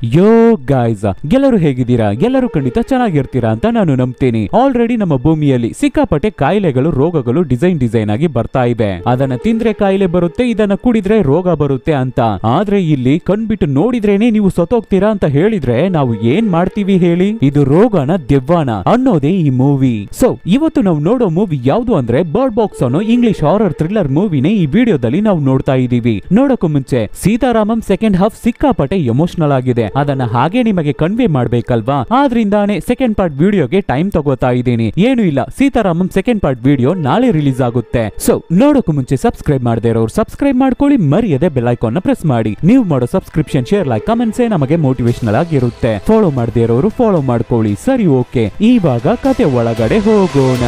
ಯೋ guys, ಎಲ್ಲರೂ ಹೇಗಿದ್ದೀರಾ? ಎಲ್ಲರೂ ಖಂಡಿತ ಚೆನ್ನಾಗಿರ್ತೀರಾ ಅಂತ ನಾನು ನಂಬ್ತೀನಿ. ಆಲ್ರೆಡಿ ನಮ್ಮ ಭೂಮಿಯಲ್ಲಿ ಸಿಕ್ಕಾಪಟ್ಟೆ ಕಾಯಿಲೆಗಳು, ರೋಗಗಳು ಡಿಸೈನ್ ಆಗಿ ಬರ್ತಾ ಇವೆ. ಅದನ್ನ ತಿಂದ್ರೆ ಕಾಯಿಲೆ ಬರುತ್ತೆ, ಇದನ್ನ ಕುಡಿದ್ರೆ ರೋಗ ಬರುತ್ತೆ ಅಂತ. ಆದ್ರೆ ಇಲ್ಲಿ ಕಣ್ಬಿಟ್ಟು ನೋಡಿದ್ರೇನೆ ನೀವು ಸತ್ತೋಗ್ತೀರಾ ಅಂತ ಹೇಳಿದ್ರೆ ನಾವು ಏನ್ ಮಾಡ್ತೀವಿ ಹೇಳಿ? ಇದು ರೋಗನ ದೆವ್ವಾನ ಅನ್ನೋದೇ ಈ ಮೂವಿ. ಸೊ ಇವತ್ತು ನಾವು ನೋಡೋ ಮೂವಿ ಯಾವ್ದು ಅಂದ್ರೆ ಬರ್ಡ್ ಬಾಕ್ಸ್ ಅನ್ನೋ ಇಂಗ್ಲಿಷ್ ಹಾರರ್ ಥ್ರಿಲ್ಲರ್ ಮೂವಿನೇ ಈ ವಿಡಿಯೋದಲ್ಲಿ ನಾವು ನೋಡ್ತಾ ಇದೀವಿ. ನೋಡಕ್ಕೂ ಮುಂಚೆ ಸೀತಾರಾಮಂ ಸೆಕೆಂಡ್ ಹಾಫ್ ಸಿಕ್ಕಾಪಟ್ಟೆ ಎಮೋಷನಲ್ ಆಗಿದೆ. ಅದನ್ನ ಹಾಗೆ ನಿಮಗೆ ಕನ್ವೆ ಮಾಡ್ಬೇಕಲ್ವಾ? ಆದ್ರಿಂದಾನೆ ಸೆಕೆಂಡ್ ಪಾರ್ಟ್ ವಿಡಿಯೋಗೆ ಟೈಮ್ ತಗೋತಾ ಇದ್ದೀನಿ. ಏನು ಇಲ್ಲ, ಸೀತಾರಾಮಂ ಸೆಕೆಂಡ್ ಪಾರ್ಟ್ ವಿಡಿಯೋ ನಾಳೆ ರಿಲೀಸ್ ಆಗುತ್ತೆ. ಸೊ ನೋಡಕ್ಕೂ ಮುಂಚೆ ಸಬ್ಸ್ಕ್ರೈಬ್ ಮಾಡದೇ ಇರೋರು ಸಬ್ಸ್ಕ್ರೈಬ್ ಮಾಡ್ಕೊಳ್ಳಿ, ಮರಿಯದೆ ಬೆಲ್ ಐಕಾನ್ ನ ಪ್ರೆಸ್ ಮಾಡಿ. ನೀವು ಮಾಡೋ ಸಬ್ಸ್ಕ್ರಿಪ್ಷನ್, ಶೇರ್, ಲೈಕ್, ಕಮೆಂಟ್ಸ್ ನಮಗೆ ಮೋಟಿವೇಶನಲ್ ಆಗಿರುತ್ತೆ. ಫಾಲೋ ಮಾಡದೇ ಇರೋರು ಫಾಲೋ ಮಾಡ್ಕೊಳ್ಳಿ. ಸರಿ, ಓಕೆ, ಇವಾಗ ಕತೆ ಒಳಗಡೆ ಹೋಗೋಣ.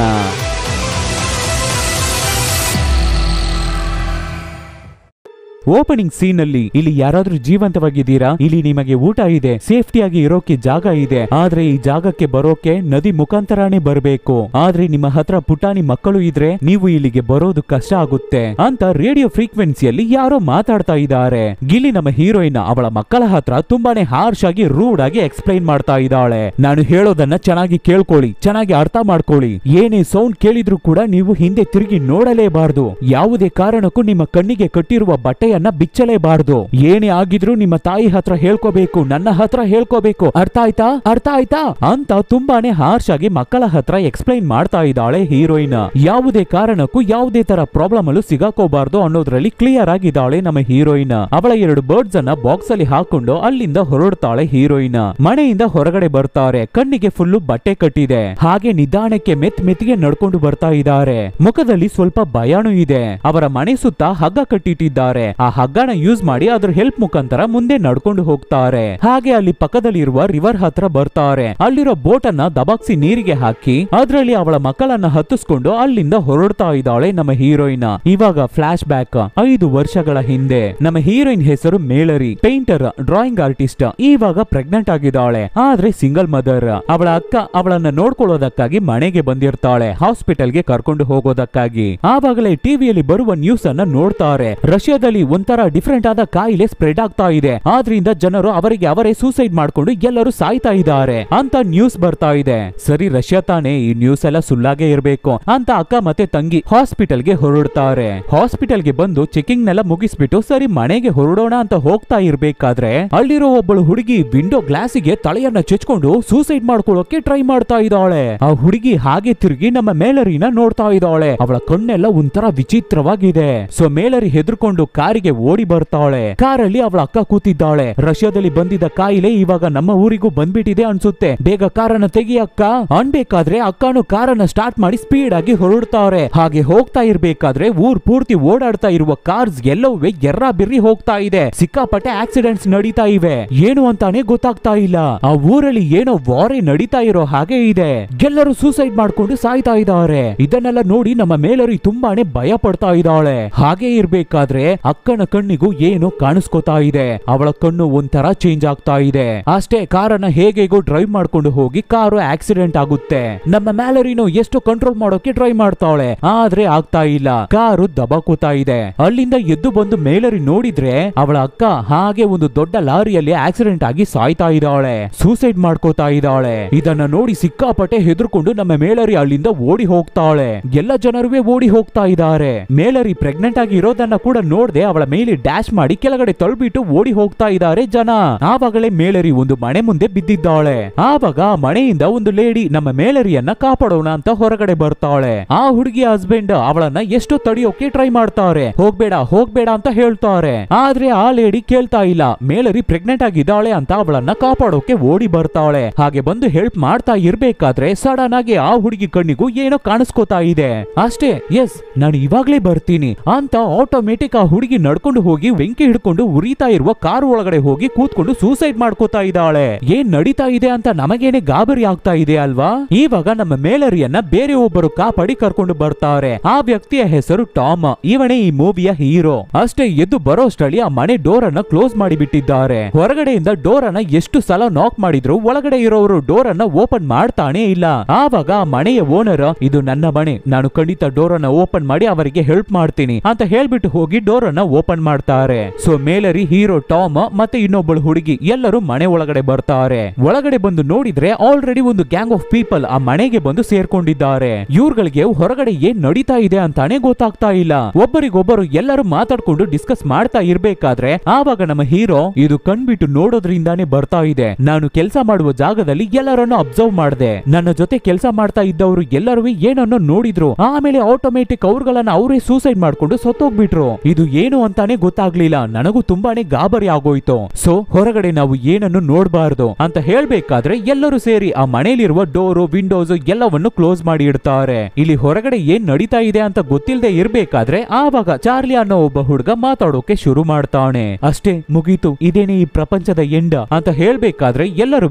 ಓಪನಿಂಗ್ ಸೀನ್ ಅಲ್ಲಿ ಇಲ್ಲಿ ಯಾರಾದ್ರೂ ಜೀವಂತವಾಗಿದ್ದೀರಾ? ಇಲ್ಲಿ ನಿಮಗೆ ಊಟ ಇದೆ, ಸೇಫ್ಟಿಯಾಗಿ ಇರೋಕೆ ಜಾಗ ಇದೆ. ಆದ್ರೆ ಈ ಜಾಗಕ್ಕೆ ಬರೋಕೆ ನದಿ ಮುಖಾಂತರಾನೇ ಬರಬೇಕು. ಆದ್ರೆ ನಿಮ್ಮ ಹತ್ರ ಪುಟಾಣಿ ಮಕ್ಕಳು ಇದ್ರೆ ನೀವು ಇಲ್ಲಿಗೆ ಬರೋದು ಕಷ್ಟ ಆಗುತ್ತೆ ಅಂತ ರೇಡಿಯೋ ಫ್ರೀಕ್ವೆನ್ಸಿಯಲ್ಲಿ ಯಾರೋ ಮಾತಾಡ್ತಾ ಇದ್ದಾರೆ. ಗಿಲ್ಲಿ ನಮ್ಮ ಹೀರೋಯಿನ್ ಅವಳ ಮಕ್ಕಳ ಹತ್ರ ತುಂಬಾನೇ ಹಾರ್ಶ್ ಆಗಿ, ರೂಡ್ ಆಗಿ ಎಕ್ಸ್ಪ್ಲೈನ್ ಮಾಡ್ತಾ ಇದ್ದಾಳೆ. ನಾನು ಹೇಳೋದನ್ನ ಚೆನ್ನಾಗಿ ಕೇಳ್ಕೊಳ್ಳಿ, ಚೆನ್ನಾಗಿ ಅರ್ಥ ಮಾಡ್ಕೊಳ್ಳಿ. ಏನೇ ಸೌಂಡ್ ಕೇಳಿದ್ರು ಕೂಡ ನೀವು ಹಿಂದೆ ತಿರುಗಿ ನೋಡಲೇಬಾರ್ದು. ಯಾವುದೇ ಕಾರಣಕ್ಕೂ ನಿಮ್ಮ ಕಣ್ಣಿಗೆ ಕಟ್ಟಿರುವ ಬಟ್ಟೆ ಬಿಚ್ಚಲೇಬಾರ್ದು. ಏನೇ ಆಗಿದ್ರು ನಿಮ್ಮ ತಾಯಿ ಹತ್ರ ಹೇಳ್ಕೋಬೇಕು, ನನ್ನ ಹತ್ರ ಹೇಳ್ಕೋಬೇಕು. ಅರ್ಥ ಆಯ್ತಾ? ಅರ್ಥ ಆಯ್ತಾ ಅಂತ ತುಂಬಾನೇ ಹಾರ್ಶ್ ಆಗಿ ಮಕ್ಕಳ ಹತ್ರ ಎಕ್ಸ್ಪ್ಲೈನ್ ಮಾಡ್ತಾ ಇದ್ದಾಳೆ ಹೀರೋಯಿನ್. ಯಾವುದೇ ಕಾರಣಕ್ಕೂ ಯಾವುದೇ ತರ ಪ್ರಾಬ್ಲಮ್ ಅಲ್ಲೂ ಸಿಗಾಕೋಬಾರ್ದು ಅನ್ನೋದ್ರಲ್ಲಿ ಕ್ಲಿಯರ್ ಆಗಿದ್ದಾಳೆ ನಮ್ಮ ಹೀರೋಯಿನ್. ಅವಳ 2 ಬರ್ಡ್ಸ್ ಅನ್ನ ಬಾಕ್ಸ್ ಅಲ್ಲಿ ಹಾಕೊಂಡು ಅಲ್ಲಿಂದ ಹೊರಡ್ತಾಳೆ ಹೀರೋಯಿನ್. ಮನೆಯಿಂದ ಹೊರಗಡೆ ಬರ್ತಾರೆ. ಕಣ್ಣಿಗೆ ಫುಲ್ಲು ಬಟ್ಟೆ ಕಟ್ಟಿದೆ. ಹಾಗೆ ನಿಧಾನಕ್ಕೆ ಮೆತ್ತಿಗೆ ನಡ್ಕೊಂಡು ಬರ್ತಾ ಇದ್ದಾರೆ. ಮುಖದಲ್ಲಿ ಸ್ವಲ್ಪ ಭಯಾನೂ ಇದೆ. ಅವರ ಮನೆ ಸುತ್ತ ಹಗ್ಗ ಕಟ್ಟಿಟ್ಟಿದ್ದಾರೆ. ಆ ಹಗ್ಗನ ಯೂಸ್ ಮಾಡಿ ಅದ್ರ ಹೆಲ್ಪ್ ಮುಖಾಂತರ ಮುಂದೆ ನಡ್ಕೊಂಡು ಹೋಗ್ತಾರೆ. ಹಾಗೆ ಅಲ್ಲಿ ಪಕ್ಕದಲ್ಲಿ ಇರುವ ರಿವರ್ ಹತ್ರ ಬರ್ತಾರೆ. ಅಲ್ಲಿರೋ ಬೋಟ್ ಅನ್ನ ದಬಾಕ್ಸಿ ನೀರಿಗೆ ಹಾಕಿ ಅದ್ರಲ್ಲಿ ಅವಳ ಮಕ್ಕಳನ್ನ ಹತ್ತಿಸ್ಕೊಂಡು ಅಲ್ಲಿಂದ ಹೊರಡ್ತಾ ಇದ್ದಾಳೆ ನಮ್ಮ ಹೀರೋಯಿನ್. ಇವಾಗ ಫ್ಲಾಶ್ ಬ್ಯಾಕ್ 5 ವರ್ಷಗಳ ಹಿಂದೆ. ನಮ್ಮ ಹೀರೋಯಿನ್ ಹೆಸರು ಮೇಲರಿ, ಪೇಂಟರ್, ಡ್ರಾಯಿಂಗ್ ಆರ್ಟಿಸ್ಟ್. ಇವಾಗ ಪ್ರೆಗ್ನೆಂಟ್ ಆಗಿದ್ದಾಳೆ, ಆದ್ರೆ ಸಿಂಗಲ್ ಮದರ್. ಅವಳ ಅಕ್ಕ ಅವಳನ್ನ ನೋಡ್ಕೊಳ್ಳೋದಕ್ಕಾಗಿ ಮನೆಗೆ ಬಂದಿರ್ತಾಳೆ, ಹಾಸ್ಪಿಟಲ್ಗೆ ಕರ್ಕೊಂಡು ಹೋಗೋದಕ್ಕಾಗಿ. ಆವಾಗಲೇ ಟಿವಿಯಲ್ಲಿ ಬರುವ ನ್ಯೂಸ್ ಅನ್ನ ನೋಡ್ತಾರೆ. ರಷ್ಯಾದಲ್ಲಿ ಒಂಥರ ಡಿಫರೆಂಟ್ ಆದ ಕಾಯಿಲೆ ಸ್ಪ್ರೆಡ್ ಆಗ್ತಾ ಇದೆ. ಆದ್ರಿಂದ ಜನರು ಅವರಿಗೆ ಅವರೇ ಸೂಸೈಡ್ ಮಾಡ್ಕೊಂಡು ಎಲ್ಲರೂ ಸಾಯ್ತಾ ಇದ್ದಾರೆ ಅಂತ ನ್ಯೂಸ್ ಬರ್ತಾ ಇದೆ. ಸರಿ, ರಷ್ಯಾ ತಾನೇ, ಈ ನ್ಯೂಸ್ ಎಲ್ಲ ಸುಳ್ಳಾಗೆ ಇರ್ಬೇಕು ಅಂತ ಅಕ್ಕ ಮತ್ತೆ ತಂಗಿ ಹಾಸ್ಪಿಟಲ್ಗೆ ಹೊರಡ್ತಾರೆ. ಹಾಸ್ಪಿಟಲ್ಗೆ ಬಂದು ಚೆಕಿಂಗ್ ನೆಲ್ಲ ಮುಗಿಸ್ಬಿಟ್ಟು ಸರಿ ಮನೆಗೆ ಹೊರಡೋಣ ಅಂತ ಹೋಗ್ತಾ ಇರ್ಬೇಕಾದ್ರೆ ಅಲ್ಲಿರೋ ಒಬ್ಬಳು ಹುಡುಗಿ ವಿಂಡೋ ಗ್ಲಾಸಿಗೆ ತಲೆಯನ್ನ ಚೆಚ್ಕೊಂಡು ಸೂಸೈಡ್ ಮಾಡ್ಕೊಳ್ಳೋಕೆ ಟ್ರೈ ಮಾಡ್ತಾ ಇದ್ದಾಳೆ. ಆ ಹುಡುಗಿ ಹಾಗೆ ತಿರುಗಿ ನಮ್ಮ ಮೇಲರಿನ ನೋಡ್ತಾ ಇದ್ದಾಳೆ. ಅವಳ ಕಣ್ಣೆಲ್ಲ ಒಂಥರ ವಿಚಿತ್ರವಾಗಿದೆ. ಸೊ ಮೇಲರಿ ಹೆದರ್ಕೊಂಡು ಕಾರಿಗೆ ಓಡಿ ಬರ್ತಾಳೆ. ಕಾರಲ್ಲಿ ಅವಳ ಅಕ್ಕ ಕೂತಿದ್ದಾಳೆ. ರಷ್ಯಾದಲ್ಲಿ ಬಂದಿದ್ದ ಕಾಯಿಲೆ ಇವಾಗ ನಮ್ಮ ಊರಿಗೂ ಬಂದ್ಬಿಟ್ಟಿದೆ ಅನ್ಸುತ್ತೆ, ಬೇಗ ಕಾರನ್ನ ತೆಗಿ ಅಕ್ಕ ಅನ್ಬೇಕಾದ್ರೆ ಅಕ್ಕನು ಕಾರನ್ನ ಸ್ಟಾರ್ಟ್ ಮಾಡಿ ಸ್ಪೀಡ್ ಆಗಿ ಹೊರಡ್ತಾರೆ. ಹಾಗೆ ಹೋಗ್ತಾ ಇರ್ಬೇಕಾದ್ರೆ ಊರ್ ಪೂರ್ತಿ ಓಡಾಡ್ತಾ ಇರುವ ಕಾರ್ಸ್ ಎಲ್ಲವೂ ಎರ್ರಾ ಬಿರ್ರಿ ಹೋಗ್ತಾ ಇದೆ. ಸಿಕ್ಕಾಪಟ್ಟೆ ಆಕ್ಸಿಡೆಂಟ್ಸ್ ನಡೀತಾ ಇವೆ. ಏನು ಅಂತಾನೆ ಗೊತ್ತಾಗ್ತಾ ಇಲ್ಲ. ಆ ಊರಲ್ಲಿ ಏನೋ ವಾರೇ ನಡೀತಾ ಇರೋ ಹಾಗೆ ಇದೆ. ಎಲ್ಲರೂ ಸೂಸೈಡ್ ಮಾಡ್ಕೊಂಡು ಸಾಯ್ತಾ ಇದ್ದಾರೆ. ಇದನ್ನೆಲ್ಲ ನೋಡಿ ನಮ್ಮ ಮೇಲರಿ ತುಂಬಾನೇ ಭಯ ಪಡ್ತಾ ಇದ್ದಾಳೆ. ಹಾಗೆ ಇರ್ಬೇಕಾದ್ರೆ ಅಕ್ಕನ ಕಣ್ಣಿಗೂ ಏನೋ ಕಾಣಿಸ್ಕೋತಾ ಇದೆ. ಅವಳ ಕಣ್ಣು ಒಂಥರ ಚೇಂಜ್ ಆಗ್ತಾ ಇದೆ. ಅಷ್ಟೇ, ಕಾರನ್ನ ಹೇಗೆಗೋ ಡ್ರೈವ್ ಮಾಡ್ಕೊಂಡು ಹೋಗಿ ಕಾರು ಆಕ್ಸಿಡೆಂಟ್ ಆಗುತ್ತೆ. ನಮ್ಮ ಮ್ಯಾಲರಿನೋ ಎಷ್ಟು ಕಂಟ್ರೋಲ್ ಮಾಡೋಕೆ ಟ್ರೈ ಮಾಡ್ತಾಳೆ, ಆದ್ರೆ ಆಗ್ತಾ ಇಲ್ಲ. ಕಾರು ದಬಾಕೋತಾ ಇದೆ. ಅಲ್ಲಿಂದ ಎದ್ದು ಬಂದು ಮೇಲರಿ ನೋಡಿದ್ರೆ ಅವಳ ಅಕ್ಕ ಹಾಗೆ ಒಂದು ದೊಡ್ಡ ಲಾರಿಯಲ್ಲಿ ಆಕ್ಸಿಡೆಂಟ್ ಆಗಿ ಸಾಯ್ತಾ ಇದ್ದಾಳೆ, ಸೂಸೈಡ್ ಮಾಡ್ಕೋತಾ ಇದ್ದಾಳೆ. ಇದನ್ನ ನೋಡಿ ಸಿಕ್ಕಾಪಟ್ಟೆ ಹೆದರ್ಕೊಂಡು ನಮ್ಮ ಮೇಲರಿ ಅಲ್ಲಿಂದ ಓಡಿ ಹೋಗ್ತಾಳೆ. ಎಲ್ಲ ಜನರುವೆ ಓಡಿ ಹೋಗ್ತಾ ಇದ್ದಾರೆ. ಮೇಲರಿ ಪ್ರೆಗ್ನೆಂಟ್ ಆಗಿ ಇರೋದನ್ನ ಕೂಡ ನೋಡದೆ ಅವಳ ಮೇಲೆ ಡ್ಯಾಶ್ ಮಾಡಿ ಕೆಳಗಡೆ ತಳ್ಬಿಟ್ಟು ಓಡಿ ಹೋಗ್ತಾ ಇದ್ದಾರೆ ಜನ. ಆವಾಗಲೇ ಮೇಲರಿ ಒಂದು ಮನೆ ಮುಂದೆ ಬಿದ್ದಿದ್ದಾಳೆ. ಆವಾಗ ಮನೆಯಿಂದ ಒಂದು ಲೇಡಿ ನಮ್ಮ ಮೇಲರಿಯನ್ನ ಕಾಪಾಡೋಣ ಅಂತ ಹೊರಗಡೆ ಬರ್ತಾಳೆ. ಆ ಹುಡುಗಿ ಹಸ್ಬೆಂಡ್ ಅವಳನ್ನ ಎಷ್ಟು ತಡೆಯೋಕೆ ಟ್ರೈ ಮಾಡ್ತಾರೆ. ಹೋಗ್ಬೇಡ ಹೋಗ್ಬೇಡ ಅಂತ ಹೇಳ್ತಾರೆ. ಆದ್ರೆ ಆ ಲೇಡಿ ಕೇಳ್ತಾ ಇಲ್ಲ. ಮೇಲರಿ ಪ್ರೆಗ್ನೆಂಟ್ ಆಗಿದ್ದಾಳೆ ಅಂತ ಅವಳನ್ನ ಕಾಪಾಡೋಕೆ ಓಡಿ ಬರ್ತಾಳೆ. ಹಾಗೆ ಬಂದು ಹೆಲ್ಪ್ ಮಾಡ್ತಾ ಇರ್ಬೇಕಾದ್ರೆ ಸಡನ್ ಆಗಿ ಆ ಹುಡುಗಿ ಕಣ್ಣಿಗೂ ಏನೋ ಕಾಣಿಸ್ಕೋತಾ ಇದೆ. ಅಷ್ಟೇ, ಎಸ್ ನಾನು ಇವಾಗ್ಲೇ ಬರ್ತೀನಿ ಅಂತ ಆಟೋಮೆಟಿಕ್ ಆ ಹುಡುಗಿ ನಡ್ಕೊಂಡು ಹೋಗಿ ಬೆಂಕಿ ಹಿಡ್ಕೊಂಡು ಉರಿತಾ ಇರುವ ಕಾರ್ ಒಳಗಡೆ ಹೋಗಿ ಕೂತ್ಕೊಂಡು ಸೂಸೈಡ್ ಮಾಡ್ಕೋತಾ ಇದ್ದಾಳೆ. ಏನ್ ನಡೀತಾ ಇದೆ ಅಂತ ನಮಗೇನೆ ಗಾಬರಿ ಆಗ್ತಾ ಇದೆ ಅಲ್ವಾ? ಇವಾಗ ನಮ್ಮ ಮೇಲರಿಯನ್ನ ಬೇರೆ ಒಬ್ಬರು ಕಾಪಾಡಿ ಕರ್ಕೊಂಡು ಬರ್ತಾರೆ. ಆ ವ್ಯಕ್ತಿಯ ಹೆಸರು ಟಾಮ್. ಇವನೇ ಈ ಮೂವಿಯ ಹೀರೋ. ಅಷ್ಟೇ, ಎದ್ದು ಬರೋಷ್ಟರಲ್ಲಿ ಆ ಮನೆ ಡೋರ್ ಅನ್ನ ಕ್ಲೋಸ್ ಮಾಡಿ ಬಿಟ್ಟಿದ್ದಾರೆ. ಹೊರಗಡೆಯಿಂದ ಡೋರ್ ಅನ್ನ ಎಷ್ಟು ಸಲ ನಾಕ್ ಮಾಡಿದ್ರು ಒಳಗಡೆ ಇರೋರು ಡೋರ್ ಅನ್ನ ಓಪನ್ ಮಾಡ್ತಾನೆ ಇಲ್ಲ. ಆವಾಗ ಆ ಮನೆಯ ಓನರ್, ಇದು ನನ್ನ ಮನೆ, ನಾನು ಖಂಡಿತ ಡೋರ್ ಅನ್ನ ಓಪನ್ ಮಾಡಿ ಅವರಿಗೆ ಹೆಲ್ಪ್ ಮಾಡ್ತೀನಿ ಅಂತ ಹೇಳ್ಬಿಟ್ಟು ಹೋಗಿ ಡೋರ್ ಅನ್ನ ಓಪನ್ ಮಾಡ್ತಾರೆ. ಸೊ ಮೇಲರಿ, ಹೀರೋ ಟಾಮ್ ಮತ್ತೆ ಇನ್ನೊಬ್ಬಳು ಹುಡುಗಿ ಎಲ್ಲರೂ ಮನೆ ಒಳಗಡೆ ಬರ್ತಾರೆ. ಒಳಗಡೆ ಬಂದು ನೋಡಿದ್ರೆ ಆಲ್ರೆಡಿ ಒಂದು ಗ್ಯಾಂಗ್ ಆಫ್ ಪೀಪಲ್ ಆ ಮನೆಗೆ ಬಂದು ಸೇರ್ಕೊಂಡಿದ್ದಾರೆ. ಇವ್ರುಗಳಿಗೆ ಹೊರಗಡೆ ಏನ್ ನಡೀತಾ ಇದೆ ಅಂತಾನೆ ಗೊತ್ತಾಗ್ತಾ ಇಲ್ಲ. ಒಬ್ಬರಿಗೊಬ್ಬರು ಎಲ್ಲರೂ ಮಾತಾಡ್ಕೊಂಡು ಡಿಸ್ಕಸ್ ಮಾಡ್ತಾ ಇರ್ಬೇಕಾದ್ರೆ ಆವಾಗ ನಮ್ಮ ಹೀರೋ ಇದು ಕಣ್ಬಿಟ್ಟು ನೋಡೋದ್ರಿಂದಾನೇ ಬರ್ತಾ ಇದೆ. ನಾನು ಕೆಲಸ ಮಾಡುವ ಜಾಗದಲ್ಲಿ ಎಲ್ಲರನ್ನು ಅಬ್ಸರ್ವ್ ಮಾಡಿದೆ. ನನ್ನ ಜೊತೆ ಕೆಲಸ ಮಾಡ್ತಾ ಇದ್ದವರು ಎಲ್ಲರೂ ಏನನ್ನೋ ನೋಡಿದ್ರು. ಆಮೇಲೆ ಆಟೋಮೆಟಿಕ್ ಅವ್ರುಗಳನ್ನ ಅವರೇ ಸೂಸೈಡ್ ಮಾಡ್ಕೊಂಡು ಸತ್ತೋಗ್ಬಿಟ್ರು. ಇದು ಏನು ಅಂತಾನೆ ಗೊತ್ತಾಗ್ಲಿಲ್ಲ. ನನಗೂ ತುಂಬಾನೇ ಗಾಬರಿ ಆಗೋಯ್ತು. ಸೊ ಹೊರಗಡೆ ನಾವು ಏನನ್ನು ನೋಡಬಾರದು ಅಂತ ಹೇಳ್ಬೇಕಾದ್ರೆ ಎಲ್ಲರೂ ಸೇರಿ ಆ ಮನೆಯಲ್ಲಿರುವ ಡೋರು, ವಿಂಡೋಸ್ ಎಲ್ಲವನ್ನು ಕ್ಲೋಸ್ ಮಾಡಿ ಇಡ್ತಾರೆ. ಇಲ್ಲಿ ಹೊರಗಡೆ ಏನ್ ನಡೀತಾ ಇದೆ ಅಂತ ಗೊತ್ತಿಲ್ಲದೆ ಇರ್ಬೇಕಾದ್ರೆ ಆವಾಗ ಚಾರ್ಲಿ ಅನ್ನೋ ಒಬ್ಬ ಹುಡುಗ ಮಾತಾಡೋಕೆ ಶುರು ಮಾಡ್ತಾನೆ. ಅಷ್ಟೇ ಮುಗೀತು, ಇದೇನೇ ಈ ಪ್ರಪಂಚದ ಎಂಡ ಅಂತ ಹೇಳ್ಬೇಕಾದ್ರೆ ಎಲ್ಲರೂ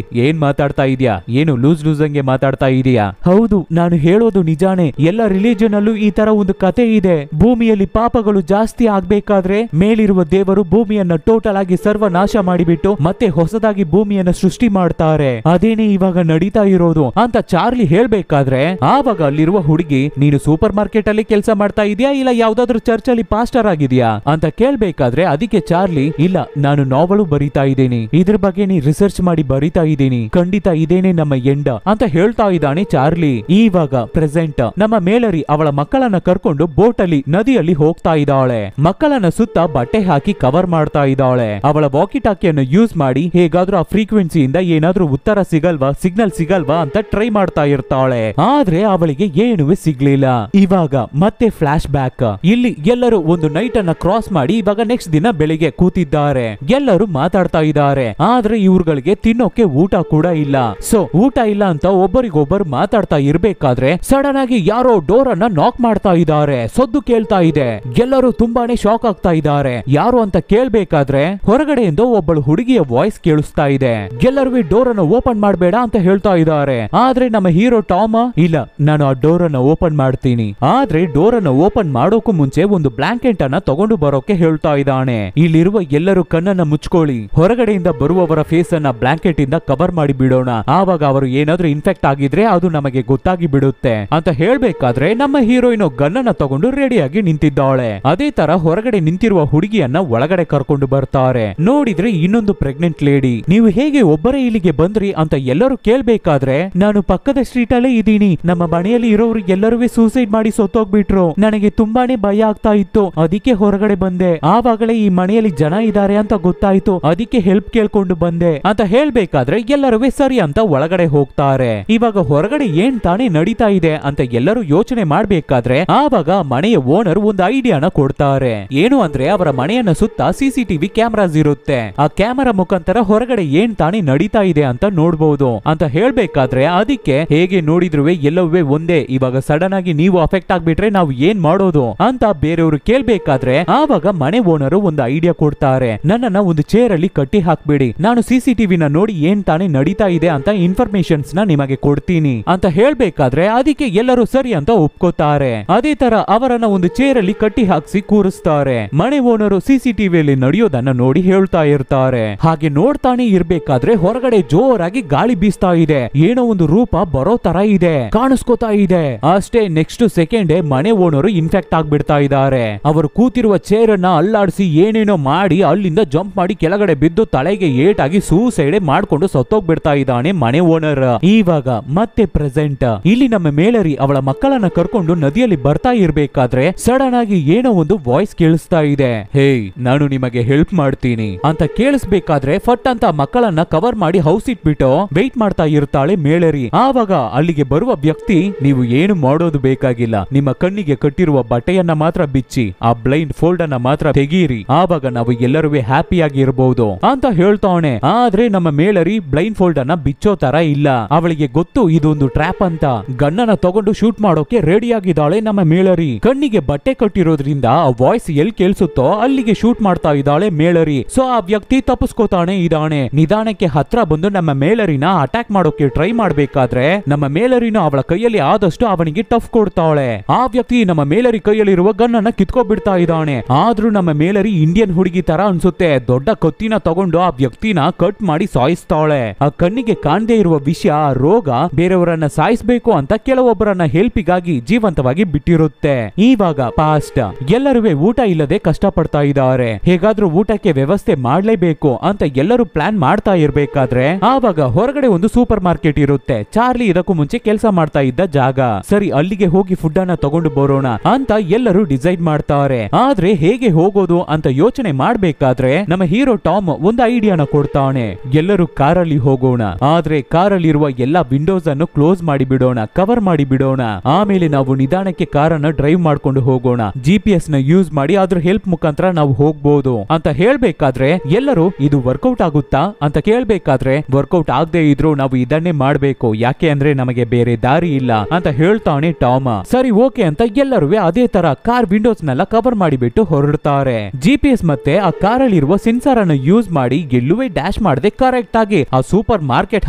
ಏನ್ ಮಾತಾಡ್ತಾ ಇದೀಯಾ, ಏನು ಲೂಸ್ ಲೂಸಂಗೆ ಮಾತಾಡ್ತಾ ಇದೀಯಾ? ಹೌದು, ನಾನು ಹೇಳೋದು ನಿಜಾನೇ. ಎಲ್ಲ ರಿಲಿಜನ್ ಅಲ್ಲೂ ಈ ತರ ಒಂದು ಕತೆ ಇದೆ. ಭೂಮಿಯಲ್ಲಿ ಪಾಪಗಳು ಜಾಸ್ತಿ ಆಗ್ಬೇಕಾದ್ರೆ ಮೇಲಿರುವ ದೇವರು ಭೂಮಿಯನ್ನ ಟೋಟಲ್ ಆಗಿ ಸರ್ವನಾಶ ಮಾಡಿಬಿಟ್ಟು ಮತ್ತೆ ಹೊಸದಾಗಿ ಭೂಮಿಯನ್ನ ಸೃಷ್ಟಿ ಮಾಡ್ತಾರೆ. ಅದೇನೇ ಇವಾಗ ನಡೀತಾ ಇರೋದು ಅಂತ ಚಾರ್ಲಿ ಹೇಳ್ಬೇಕಾದ್ರೆ ಆವಾಗ ಅಲ್ಲಿರುವ ಹುಡುಗಿ, ನೀನು ಸೂಪರ್ ಮಾರ್ಕೆಟ್ ಅಲ್ಲಿ ಕೆಲಸ ಮಾಡ್ತಾ ಇದೀಯಾ ಇಲ್ಲ ಯಾವ್ದಾದ್ರು ಚರ್ಚ್ ಅಲ್ಲಿ ಪಾಸ್ಟರ್ ಆಗಿದ್ಯಾ ಅಂತ ಕೇಳ್ಬೇಕಾದ್ರೆ ಅದಕ್ಕೆ ಚಾರ್ಲಿ, ಇಲ್ಲ ನಾನು ನಾವಲು ಬರೀತಾ ಇದ್ದೀನಿ, ಇದ್ರ ಬಗ್ಗೆ ನೀ ರಿಸರ್ಚ್ ಮಾಡಿ ಬರೀತಾ ಇದ್ದೀನಿ, ಖಂಡಿತ ಇದೇನೆ ನಮ್ಮ ಎಂಡ ಅಂತ ಹೇಳ್ತಾ ಇದ್ದಾನೆ ಚಾರ್ಲಿ. ಇವಾಗ ಪ್ರೆಸೆಂಟ್ ನಮ್ಮ ಮೇಲರಿ ಅವಳ ಮಕ್ಕಳನ್ನ ಕರ್ಕೊಂಡು ಬೋಟ್ ಅಲ್ಲಿ ನದಿಯಲ್ಲಿ ಹೋಗ್ತಾ ಇದ್ದಾಳೆ. ಮಕ್ಕಳನ್ನ ಸುತ್ತ ಬಟ್ಟೆ ಹಾಕಿ ಕವರ್ ಮಾಡ್ತಾ ಇದ್ದಾಳೆ. ಅವಳ ವಾಕಿ ಟಾಕಿಯನ್ನು ಯೂಸ್ ಮಾಡಿ ಹೇಗಾದ್ರೂ ಆ ಫ್ರೀಕ್ವೆನ್ಸಿಯಿಂದ ಏನಾದ್ರೂ ಉತ್ತರ ಸಿಗಲ್ವಾ, ಸಿಗ್ನಲ್ ಸಿಗಲ್ವಾ ಅಂತ ಟ್ರೈ ಮಾಡ್ತಾ ಇರ್ತಾಳೆ. ಆದ್ರೆ ಅವಳಿಗೆ ಏನೂ ಸಿಗ್ಲಿಲ್ಲ. ಇವಾಗ ಮತ್ತೆ ಫ್ಲಾಶ್ ಬ್ಯಾಕ್. ಇಲ್ಲಿ ಎಲ್ಲರೂ ಒಂದು ನೈಟ್ ಅನ್ನ ಕ್ರಾಸ್ ಮಾಡಿ ಇವಾಗ ನೆಕ್ಸ್ಟ್ ದಿನ ಬೆಳಿಗ್ಗೆ ಕೂತಿದ್ದಾರೆ. ಎಲ್ಲರೂ ಮಾತಾಡ್ತಾ ಇದ್ದಾರೆ. ಆದ್ರೆ ಇವ್ರುಗಳಿಗೆ ತಿನ್ನೋಕೆ ಊಟ ಕೂಡ ಇಲ್ಲ. ಸೊ ಊಟ ಇಲ್ಲ ಅಂತ ಒಬ್ಬರಿಗೊಬ್ಬರು ಮಾತಾಡ್ತಾ ಇರ್ಬೇಕಾದ್ರೆ ಸಡನ್ ಆಗಿ ಯಾರೋ ಡೋರ್ ಅನ್ನ ನಾಕ್ ಮಾಡ್ತಾ ಇದ್ದಾರೆ. ಸದ್ದು ಕೇಳ್ತಾ ಇದೆ. ಎಲ್ಲರೂ ತುಂಬಾನೇ ಶಾಕ್ ಆಗ್ತಾ ಇದ್ದಾರೆ. ಯಾರು ಅಂತ ಕೇಳ್ಬೇಕಾದ್ರೆ ಹೊರಗಡೆಯಿಂದ ಒಬ್ಬಳು ಹುಡುಗಿಯ ವಾಯ್ಸ್ ಕೇಳಿಸ್ತಾ ಇದೆ. ಎಲ್ಲರೂ ಡೋರ್ ಅನ್ನು ಓಪನ್ ಮಾಡಬೇಡ ಅಂತ ಹೇಳ್ತಾ ಇದ್ದಾರೆ. ಆದ್ರೆ ನಮ್ಮ ಹೀರೋ ಟಾಮ್, ಇಲ್ಲ ನಾನು ಆ ಡೋರ್ ಅನ್ನ ಓಪನ್ ಮಾಡ್ತೀನಿ. ಆದ್ರೆ ಡೋರ್ ಅನ್ನ ಓಪನ್ ಮಾಡೋಕು ಮುಂಚೆ ಒಂದು ಬ್ಲಾಂಕೆಟ್ ಅನ್ನ ತಗೊಂಡು ಬರೋಕೆ ಹೇಳ್ತಾ ಇದ್ದಾನೆ. ಇಲ್ಲಿರುವ ಎಲ್ಲರೂ ಕಣ್ಣನ್ನ ಮುಚ್ಕೊಳ್ಳಿ, ಹೊರಗಡೆಯಿಂದ ಬರುವವರ ಫೇಸ್ ಅನ್ನ ಬ್ಲಾಂಕೆಟ್ ಇಂದ ಕವರ್ ಮಾಡಿ ಬಿಡೋಣ, ಆವಾಗ ಅವರು ಏನಾದ್ರೂ ಇನ್ಫೆಕ್ಟ್ ಆಗಿದ್ರೆ ಅದು ನಮಗೆ ಗೊತ್ತಾಗಿ ಬಿಡುತ್ತೆ ಅಂತ ಹೇಳ್ಬೇಕಾದ್ರೆ ನಮ್ಮ ಹೀರೋಯಿನ್ ಗನ್ನನ್ನ ತಗೊಂಡು ರೆಡಿಯಾಗಿ ನಿಂತಿದ್ದಾಳೆ. ಅದೇ ತರ ಹೊರಗಡೆ ನಿಂತಿರುವ ಹುಡುಗಿಯನ್ನ ಒಳಗಡೆ ಕರ್ಕೊಂಡು ಬರ್ತಾರೆ. ನೋಡಿದ್ರೆ ಇನ್ನೊಂದು ಪ್ರೆಗ್ನೆಂಟ್ ಲೇಡಿ. ನೀವು ಹೇಗೆ ಒಬ್ಬರೇ ಇಲ್ಲಿಗೆ ಬಂದ್ರಿ ಅಂತ ಎಲ್ಲರೂ ಕೇಳ್ಬೇಕಾದ್ರೆ ನಾನು ಪಕ್ಕದ ಸ್ಟ್ರೀಟ್ ಅಲ್ಲೇ ಇದ್ದೀನಿ, ನಮ್ಮ ಮನೆಯಲ್ಲಿ ಇರೋರು ಎಲ್ಲರೂ ಸೂಸೈಡ್ ಮಾಡಿ ಸತ್ತೋಗ್ಬಿಟ್ರು, ನನಗೆ ತುಂಬಾನೇ ಭಯ ಆಗ್ತಾ ಇತ್ತು, ಅದಕ್ಕೆ ಹೊರಗಡೆ ಬಂದೆ. ಆವಾಗಲೇ ಈ ಮನೆಯಲ್ಲಿ ಜನ ಇದ್ದಾರೆ ಅಂತ ಗೊತ್ತಾಯ್ತು, ಅದಕ್ಕೆ ಹೆಲ್ಪ್ ಕೇಳ್ಕೊಂಡು ಬಂದೆ ಅಂತ ಹೇಳ್ಬೇಕಾದ್ರೆ ಎಲ್ಲರೂ ಸರಿ ಅಂತ ಒಳಗಡೆ ಹೋಗ್ತಾರೆ. ಇವಾಗ ಹೊರಗಡೆ ಏನ್ ತಾನೇ ನಡೀತಾ ಇದೆ ಅಂತ ಎಲ್ಲರೂ ಯೋಚನೆ ಮಾಡ್ಬೇಕಾದ್ರೆ ಆವಾಗ ಮನೆಯ ಓನರ್ ಒಂದು ಐಡಿಯಾನ ಕೊಡ್ತಾರೆ. ಏನು ಅಂದ್ರೆ ಅವರ ಮನೆಯನ್ನ ಸುತ್ತ ಸಿಸಿಟಿವಿ ಕ್ಯಾಮರಾಸ್ ಇರುತ್ತೆ. ಆ ಕ್ಯಾಮರಾ ಮುಖಾಂತರ ಹೊರಗಡೆ ಏನ್ ತಾನೇ ನಡೀತಾ ಇದೆ ಅಂತ ನೋಡ್ಬೋದು ಅಂತ ಹೇಳ್ಬೇಕಾದ್ರೆ ಅದಕ್ಕೆ ಹೇಗೆ ನೋಡಿದ್ರು ಎಲ್ಲವೇ ಒಂದೇ, ಇವಾಗ ಸಡನ್ ಆಗಿ ನೀವು ಅಫೆಕ್ಟ್ ಆಗ್ಬಿಟ್ರೆ ನಾವು ಏನ್ ಮಾಡೋದು ಅಂತ ಬೇರೆಯವರು ಕೇಳ್ಬೇಕಾದ್ರೆ ಆವಾಗ ಮನೆ ಓನರು ಒಂದು ಐಡಿಯಾ ಕೊಡ್ತಾರೆ. ನನ್ನನ್ನ ಒಂದು ಚೇರ್ ಅಲ್ಲಿ ಕಟ್ಟಿ ಹಾಕ್ಬೇಡಿ, ನಾನು ಸಿಸಿಟಿವಿನ ನೋಡಿ ಏನ್ ತಾನೇ ನಡೀತಾ ಇದೆ ಅಂತ ಇನ್ಫಾರ್ಮೇಶನ್ಸ್ ನ ನಿಮಗೆ ಕೊಡ್ತೀನಿ ಅಂತ ಹೇಳ್ಬೇಕಾದ್ರೆ ಅದಕ್ಕೆ ಎಲ್ಲರೂ ಸರಿ ಅಂತ ಒಪ್ಕೋತಾರೆ. ಅದೇ ತರ ಅವರನ್ನ ಒಂದು ಚೇರ್ ಅಲ್ಲಿ ಕಟ್ಟಿ ಹಾಕ್ಸಿ ಕೂರಿಸ್ತಾರೆ. ಮನೆ ಓನರು ಸಿಸಿಟಿವಿಯಲ್ಲಿ ನಡೆಯೋದನ್ನ ನೋಡಿ ಹೇಳ್ತಾ ಇರ್ತಾರೆ. ಹಾಗೆ ನೋಡ್ತಾನೆ ಇರ್ಬೇಕಾದ್ರೆ ಹೊರಗಡೆ ಜೋರಾಗಿ ಗಾಳಿ ಬೀಸ್ತಾ ಇದೆ. ಏನೋ ಒಂದು ರೂಪ ಬರೋ ತರ ಇದೆ, ಕಾಣಿಸ್ಕೋತಾ ಇದೆ. ಅಷ್ಟೇ ನೆಕ್ಸ್ಟ್ ಸೆಕೆಂಡ್ ಮನೆ ಓನರು ಇನ್ಫೆಕ್ಟ್ ಆಗ್ಬಿಡ್ತಾ ಇದ್ದಾರೆ. ಅವರು ಕೂತಿರುವ ಚೇರ್ ಅನ್ನ ಅಲ್ಲಾಡಿಸಿ ಏನೇನೋ ಮಾಡಿ ಅಲ್ಲಿಂದ ಜಂಪ್ ಮಾಡಿ ಕೆಳಗಡೆ ಬಿದ್ದು ತಲೆಗೆ ಏಟಾಗಿ ಸೂಸೈಡ್ ಮಾಡ್ಕೊಂಡು ಸತ್ತೋಗ್ಬಿಡ್ತಾ ಇದ್ದಾನೆ ಮನೆ ಓನರ್. ಇವಾಗ ಮತ್ತೆ ಪ್ರೆಸೆಂಟ್. ಇಲ್ಲಿ ನಮ್ಮ ಮೇಲರಿ ಅವಳ ಮಕ್ಕಳನ್ನ ಕರ್ಕೊಂಡು ನದಿಯಲ್ಲಿ ಬರ್ತಾ ಇರ್ಬೇಕಾದ್ರೆ ಸಡನ್ ಆಗಿ ಏನೋ ಒಂದು ವಾಯ್ಸ್ ಕೇಳಿಸ್ತಾ ಇದೆ. ಹೇ, ನಾನು ನಿಮಗೆ ಹೆಲ್ಪ್ ಮಾಡ್ತೀನಿ ಅಂತ ಕೇಳಿಸ್ಬೇಕಾದ್ರೆ ಫಟ್ ಅಂತ ಮಕ್ಕಳನ್ನ ಕವರ್ ಮಾಡಿ ಹೌಸ್ ಇಟ್ಬಿಟ್ಟು ವೆಯ್ಟ್ ಮಾಡ್ತಾ ಇರ್ತಾಳೆ ಮೇಲರಿ. ಆವಾಗ ಅಲ್ಲಿಗೆ ಬರುವ ವ್ಯಕ್ತಿ, ನೀವು ಏನು ಮಾಡೋದು ಬೇಕಾಗಿಲ್ಲ, ನಿಮ್ಮ ಕಣ್ಣಿಗೆ ಕಟ್ಟಿರುವ ಬಟ್ಟೆಯನ್ನ ಮಾತ್ರ ಬಿಚ್ಚಿ ಆ ಬ್ಲೈಂಡ್ ಫೋಲ್ಡ್ ಅನ್ನ ಮಾತ್ರ ತೆಗೀರಿ, ಆವಾಗ ನಾವು ಎಲ್ಲರೂ ಹ್ಯಾಪಿಯಾಗಿ ಇರಬಹುದು ಅಂತ ಹೇಳ್ತಾನೆ. ಆದ್ರೆ ನಮ್ಮ ಮೇಲರಿ ಬ್ಲೈಂಡ್ ಫೋಲ್ಡ್ ಅನ್ನ ಬಿಚ್ಚೋ ತರ ಇಲ್ಲ. ಅವಳಿಗೆ ಗೊತ್ತು ಇದೊಂದು ಟ್ರ್ಯಾಪ್ ಅಂತ. ಗನ್ನನ್ನ ತಗೊಂಡು ಶೂಟ್ ಮಾಡೋಕೆ ರೆಡಿ ಆಗಿದ್ದಾಳೆ ನಮ್ಮ ಮೇಲರಿ. ಕಣ್ಣಿಗೆ ಬಟ್ಟೆ ಕಟ್ಟಿರೋದ್ರಿಂದ ಆ ವಾಯ್ಸ್ ಎಲ್ಲಿ ಕೇಳಿಸುತ್ತೋ ಅಲ್ಲಿಗೆ ಶೂಟ್ ಮಾಡ್ತಾ ಇದ್ದಾಳೆ ಮೇಲರಿ. ಸೊ ಆ ವ್ಯಕ್ತಿ ತಪ್ಪಿಸ್ಕೋತಾನೆ ಇದ್ದಾನೆ. ನಿಧಾನಕ್ಕೆ ಹತ್ರ ಬಂದು ನಮ್ಮ ಮೇಲರಿನ ಅಟ್ಯಾಕ್ ಮಾಡೋಕೆ ಟ್ರೈ ಮಾಡ್ಬೇಕಾದ್ರೆ ನಮ್ಮ ಮೇಲರಿನ ಅವಳ ಕೈಯಲ್ಲಿ ಆದಷ್ಟು ಅವನಿಗೆ ಟಫ್ ಕೊಡ್ತಾಳೆ. ಆ ವ್ಯಕ್ತಿ ನಮ್ಮ ಮೇಲರಿ ಕೈಯಲ್ಲಿರುವ ಗನ್ನನ್ನ ಕಿತ್ಕೊಬಿಡ್ತಾ ಇದ್ದಾನೆ. ಆದ್ರೂ ನಮ್ಮ ಮೇಲರಿ ಇಂಡಿಯನ್ ಹುಡುಗಿ ತರ ಅನ್ಸುತ್ತೆ. ದೊಡ್ಡ ಕತ್ತಿನ ತಗೊಂಡು ಆ ವ್ಯಕ್ತಿನ ಕಟ್ ಮಾಡಿ ಸಾಯಿಸ್ತಾಳೆ. ಆ ಕಣ್ಣಿಗೆ ಕಾಣದೇ ಇರುವ ವಿಷಯ, ಆ ರೋಗ ಬೇರೆಯವರನ್ನ ಸಾಯಿಸಬೇಕು ಅಂತ ಕೆಲವೊಬ್ಬರನ್ನ ಹೆಲ್ಪಿಗಾಗಿ ಜೀವಂತವಾಗಿ ಬಿಟ್ಟಿರುತ್ತೆ. ಇವಾಗ ಪಾಸ್ಟ್. ಎಲ್ಲರೂ ಊಟ ಇಲ್ಲದೆ ಕಷ್ಟ ಪಡ್ತಾ ಇದ್ದಾರೆ, ಹೇಗಾದ್ರೂ ಊಟಕ್ಕೆ ವ್ಯವಸ್ಥೆ ಮಾಡ್ಲೇಬೇಕು ಅಂತ ಎಲ್ಲರೂ ಪ್ಲಾನ್ ಮಾಡ್ತಾ ಇರ್ಬೇಕಾದ್ರೆ ಆವಾಗ ಹೊರಗಡೆ ಒಂದು ಸೂಪರ್ ಮಾರ್ಕೆಟ್ ಇರುತ್ತೆ. ಚಾರ್ಲಿ ಇದಕ್ಕೂ ಮುಂಚೆ ಕೆಲಸ ಮಾಡ್ತಾ ಇದ್ದ ಜಾಗ. ಸರಿ, ಅಲ್ಲಿಗೆ ಹೋಗಿ ಫುಡ್ ಅನ್ನ ತಗೊಂಡು ಬರೋಣ ಅಂತ ಎಲ್ಲರೂ ಡಿಸೈಡ್ ಮಾಡ್ತಾರೆ. ಆದ್ರೆ ಹೇಗೆ ಹೋಗೋದು ಅಂತ ಯೋಚನೆ ಮಾಡ್ಬೇಕಾದ್ರೆ ನಮ್ಮ ಹೀರೋ ಟಾಮ್ ಒಂದು ಐಡಿಯಾನ ಕೊಡ್ತಾನೆ. ಎಲ್ಲರೂ ಕಾರಲ್ಲಿ ಹೋಗೋಣ, ಆದ್ರೆ ಕಾರಲ್ಲಿರುವ ಎಲ್ಲಾ ವಿಂಡೋಸ್ ಅನ್ನು ಕ್ಲೋಸ್ ಮಾಡಿ ಬಿಡೋಣ, ಕವರ್ ಮಾಡಿ ಬಿಡೋಣ. ಆಮೇಲೆ ನಾವು ನಿಧಾನಕ್ಕೆ ಕಾರನ್ನ ಡ್ರೈವ್ ಮಾಡ್ಕೊಂಡು ಹೋಗೋಣ. GPS ನ ಯೂಸ್ ಮಾಡಿ ಅದ್ರ ಹೆಲ್ಪ್ ಮುಖಾಂತರ ನಾವು ಹೋಗ್ಬೋದು ಅಂತ ಹೇಳ್ಬೇಕಾದ್ರೆ ಎಲ್ಲರೂ ಇದು ವರ್ಕೌಟ್ ಆಗುತ್ತಾ ಅಂತ ಕೇಳ್ಬೇಕಾದ್ರೆ ವರ್ಕೌಟ್ ಆಗದೆ ಇದ್ರು ನಾವು ಇದನ್ನೇ ಮಾಡ್ಬೇಕು, ಯಾಕೆ ಅಂದ್ರೆ ನಮಗೆ ಬೇರೆ ದಾರಿ ಇಲ್ಲ ಅಂತ ಹೇಳ್ತಾನೆ ಟಾಮ್. ಸರಿ ಓಕೆ ಅಂತ ಎಲ್ಲರೂ ಅದೇ ತರ ಕಾರ್ ವಿಂಡೋಸ್ ನೆಲ್ಲ ಕವರ್ ಮಾಡಿಬಿಟ್ಟು ಹೊರಡ್ತಾರೆ. GPS ಮತ್ತೆ ಆ ಕಾರಲ್ಲಿರುವ ಸೆನ್ಸಾರ್ ಅನ್ನು ಯೂಸ್ ಮಾಡಿ ಎಲ್ಲುವೆ ಡ್ಯಾಶ್ ಮಾಡದೆ ಕರೆಕ್ಟ್ ಆಗಿ ಆ ಸೂಪರ್ ಮಾರ್ಕೆಟ್